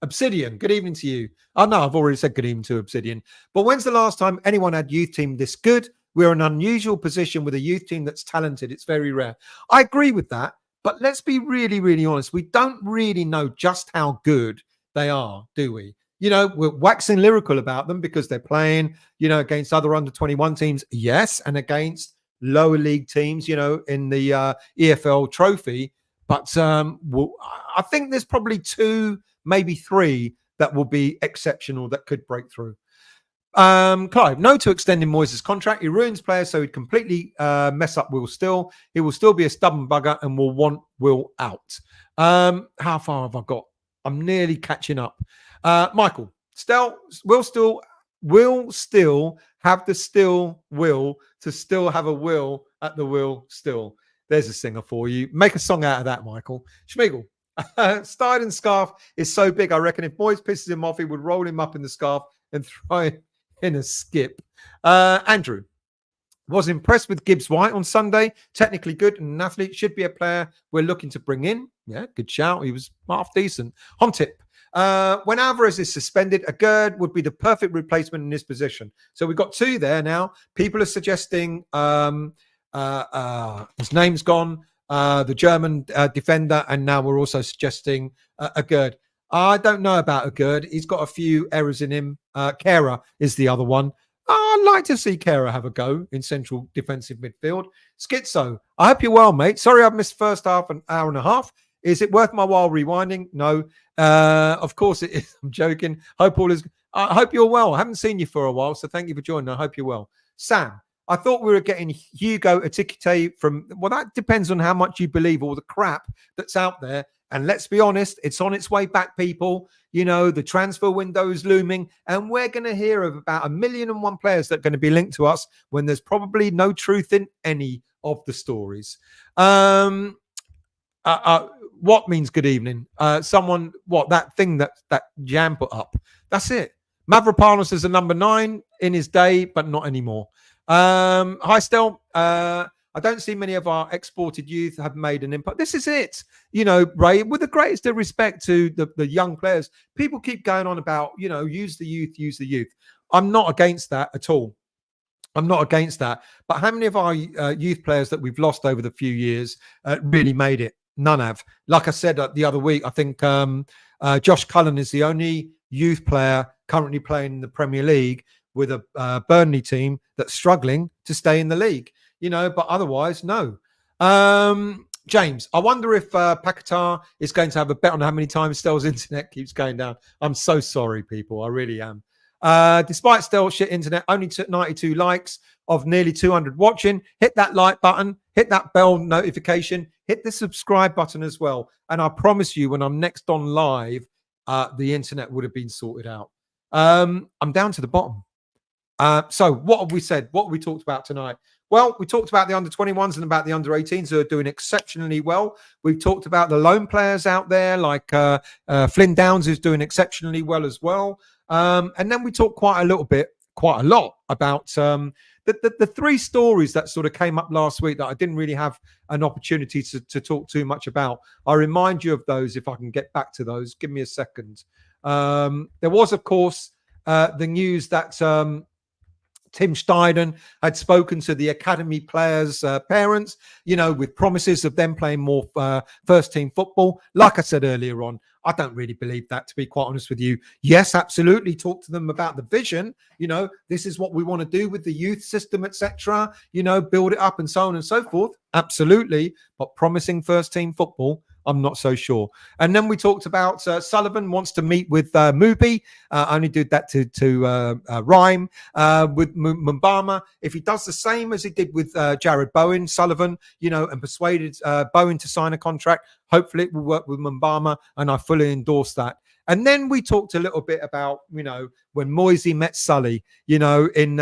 Obsidian, good evening to you. Oh, no, I've already said good evening to Obsidian. But when's the last time anyone had youth team this good? We're in an unusual position with a youth team that's talented. It's very rare. I agree with that. But let's be really, really honest. We don't really know just how good they are, do we? You know, we're waxing lyrical about them because they're playing, you know, against other under-21 teams. Yes, and against lower league teams, in the EFL trophy. But I think there's probably 2, maybe 3 that will be exceptional that could break through. Clive, no to extending Moyes' contract. He ruins players, so he'd completely mess up Will Still. He will still be a stubborn bugger and will want Will out. How far have I got? I'm nearly catching up. Michael, will still have the still will to still have a will at the will still. There's a singer for you. Make a song out of that, Michael. Schmiegel, Steidten'S scarf is so big, I reckon if Moyes pisses him off, he would roll him up in the scarf and throw it in a skip. Andrew was impressed with Gibbs White on Sunday. Technically good and an athlete. Should be a player we're looking to bring in. Yeah, good shout. He was half decent. Hontip. When Alvarez is suspended, a Gerd would be the perfect replacement in his position. So we've got 2 there now. People are suggesting his name's gone. The German defender, and now we're also suggesting a Gerd. I don't know about a Gerd. He's got a few errors in him. Kehrer is the other one. I'd like to see Kehrer have a go in central defensive midfield. Schizo, I hope you're well, mate. Sorry I've missed the first half, an hour and a half. Is it worth my while rewinding? No. Of course it is. I'm joking. I hope you're well. I haven't seen you for a while, so thank you for joining. I hope you're well. Sam, I thought we were getting Hugo Etikite from... Well, that depends on how much you believe all the crap that's out there. And let's be honest, it's on its way back, people. The transfer window is looming, and we're going to hear of about 1,000,001 players that are going to be linked to us when there's probably no truth in any of the stories. What means good evening? That thing that Jan put up. That's it. Mavropanos is a number 9 in his day, but not anymore. Hi, Stel. I don't see many of our exported youth have made an impact. This is it. Ray, with the greatest of respect to the young players, people keep going on about, use the youth. I'm not against that at all. I'm not against that. But how many of our youth players that we've lost over the few years really made it? None have. Like I said the other week, I think Josh Cullen is the only youth player currently playing in the Premier League with a Burnley team that's struggling to stay in the league. But otherwise, no. James, I wonder if Paquetá is going to have a bet on how many times Stell's internet keeps going down. I'm so sorry, people. I really am. Despite Stell's shit internet, only 92 likes of nearly 200 watching. Hit that like button. Hit that bell notification. Hit the subscribe button as well. And I promise you, when I'm next on live, the internet would have been sorted out. I'm down to the bottom. So what have we said? What have we talked about tonight? Well, we talked about the under-21s and about the under-18s who are doing exceptionally well. We've talked about the lone players out there like Flynn Downs, who's doing exceptionally well as well. And then we talked quite a lot about the 3 stories that sort of came up last week that I didn't really have an opportunity to talk too much about. I'll remind you of those if I can get back to those. Give me a second. There was, of course, the news that... Tim Steidten had spoken to the academy players' parents, with promises of them playing more first-team football. Like I said earlier on, I don't really believe that, to be quite honest with you. Yes, absolutely. Talk to them about the vision. This is what we want to do with the youth system, etc. Build it up and so on and so forth. Absolutely. But promising first-team football, I'm not so sure. And then we talked about Sullivan wants to meet with Mubi. Only did that to rhyme with Mbama. If he does the same as he did with Jared Bowen, Sullivan, and persuaded Bowen to sign a contract, hopefully it will work with Mbama, and I fully endorse that. And then we talked a little bit about, when Moyes met Sully, in...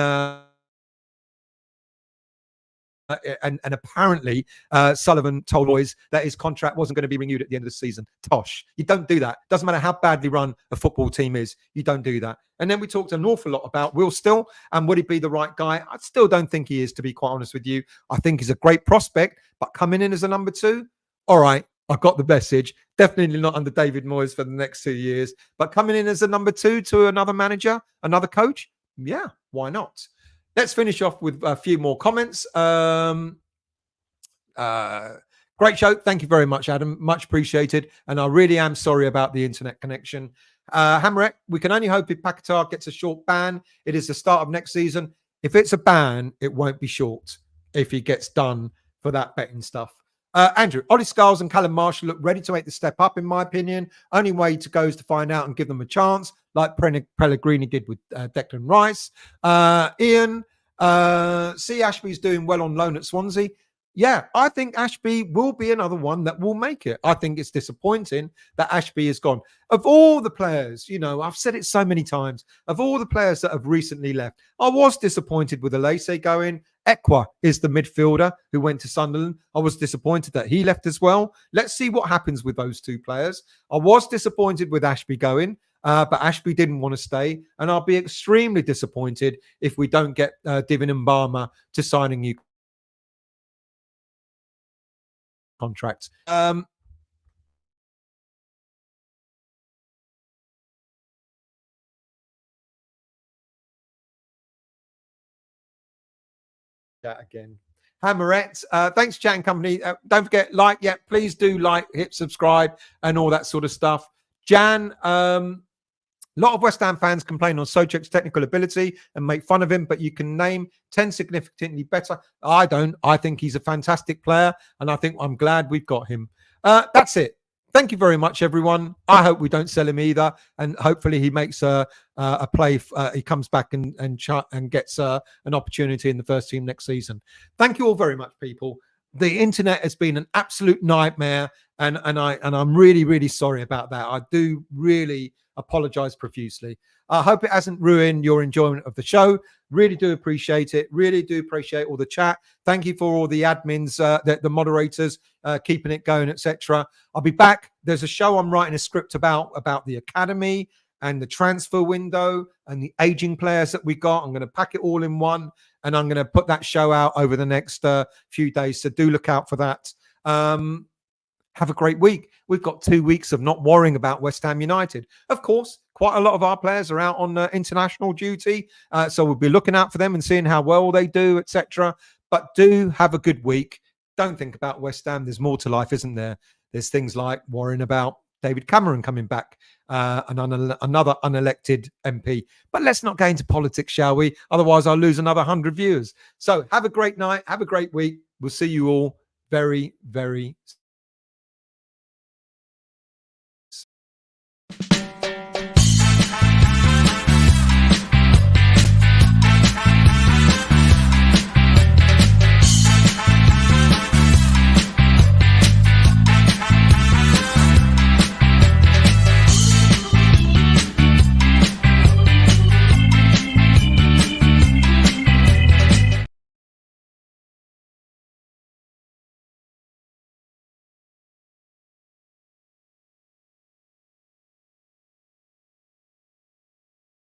And apparently Sullivan told Moyes that his contract wasn't going to be renewed at the end of the season. Tosh, you don't do that. Doesn't matter how badly run a football team is, you don't do that. And then we talked an awful lot about Will Still and would he be the right guy? I still don't think he is, to be quite honest with you. I think he's a great prospect, but coming in as a number 2, all right, I got the message. Definitely not under David Moyes for the next 2 years, but coming in as a number 2 to another manager, another coach, yeah, why not? Let's finish off with a few more comments. Great show. Thank you very much, Adam. Much appreciated. And I really am sorry about the internet connection. Hammerek, we can only hope if Paquetá gets a short ban. It is the start of next season. If it's a ban, it won't be short. if he gets done for that betting stuff. Andrew, Ollie Scarles and Callum Marshall look ready to make the step up, in my opinion. Only way to go is to find out and give them a chance, like Pellegrini did with Declan Rice. Ian, see Ashby's doing well on loan at Swansea. Yeah, I think Ashby will be another one that will make it. I think it's disappointing that Ashby is gone. Of all the players, you know, I've said it so many times, of all the players that have recently left, I was disappointed with Alese going. Ekwa is the midfielder who went to Sunderland. I was disappointed that he left as well. Let's see what happens with those two players. I was disappointed with Ashby going, but Ashby didn't want to stay. And I'll be extremely disappointed if we don't get Divin Mbama to sign a new contract. That again. Hammerette, thanks, Chat and Company. Don't forget, please do like, hit subscribe, and all that sort of stuff. Jan, a lot of West Ham fans complain on Soucek's technical ability and make fun of him, but you can name 10 significantly better. I don't. I think he's a fantastic player, and I think I'm glad we've got him. That's it. Thank you very much, everyone. I hope we don't sell him either, and hopefully he makes a play. He comes back and gets an opportunity in the first team next season. Thank you all very much, people. The internet has been an absolute nightmare, and I'm really, really sorry about that. I do really apologize profusely. I hope it hasn't ruined your enjoyment of the show. Really do appreciate it. Really do appreciate all the chat. Thank you for all the admins, the moderators, keeping it going, etc. I'll be back. There's a show I'm writing a script about the academy and the transfer window and the aging players that we got. I'm going to pack it all in one, and I'm going to put that show out over the next few days. So do look out for that. Have a great week. We've got 2 weeks of not worrying about West Ham United. Of course, quite a lot of our players are out on international duty. So we'll be looking out for them and seeing how well they do, etc. But do have a good week. Don't think about West Ham. There's more to life, isn't there? There's things like worrying about David Cameron coming back, another unelected MP. But let's not go into politics, shall we? Otherwise, I'll lose another 100 viewers. So have a great night. Have a great week. We'll see you all very, very soon.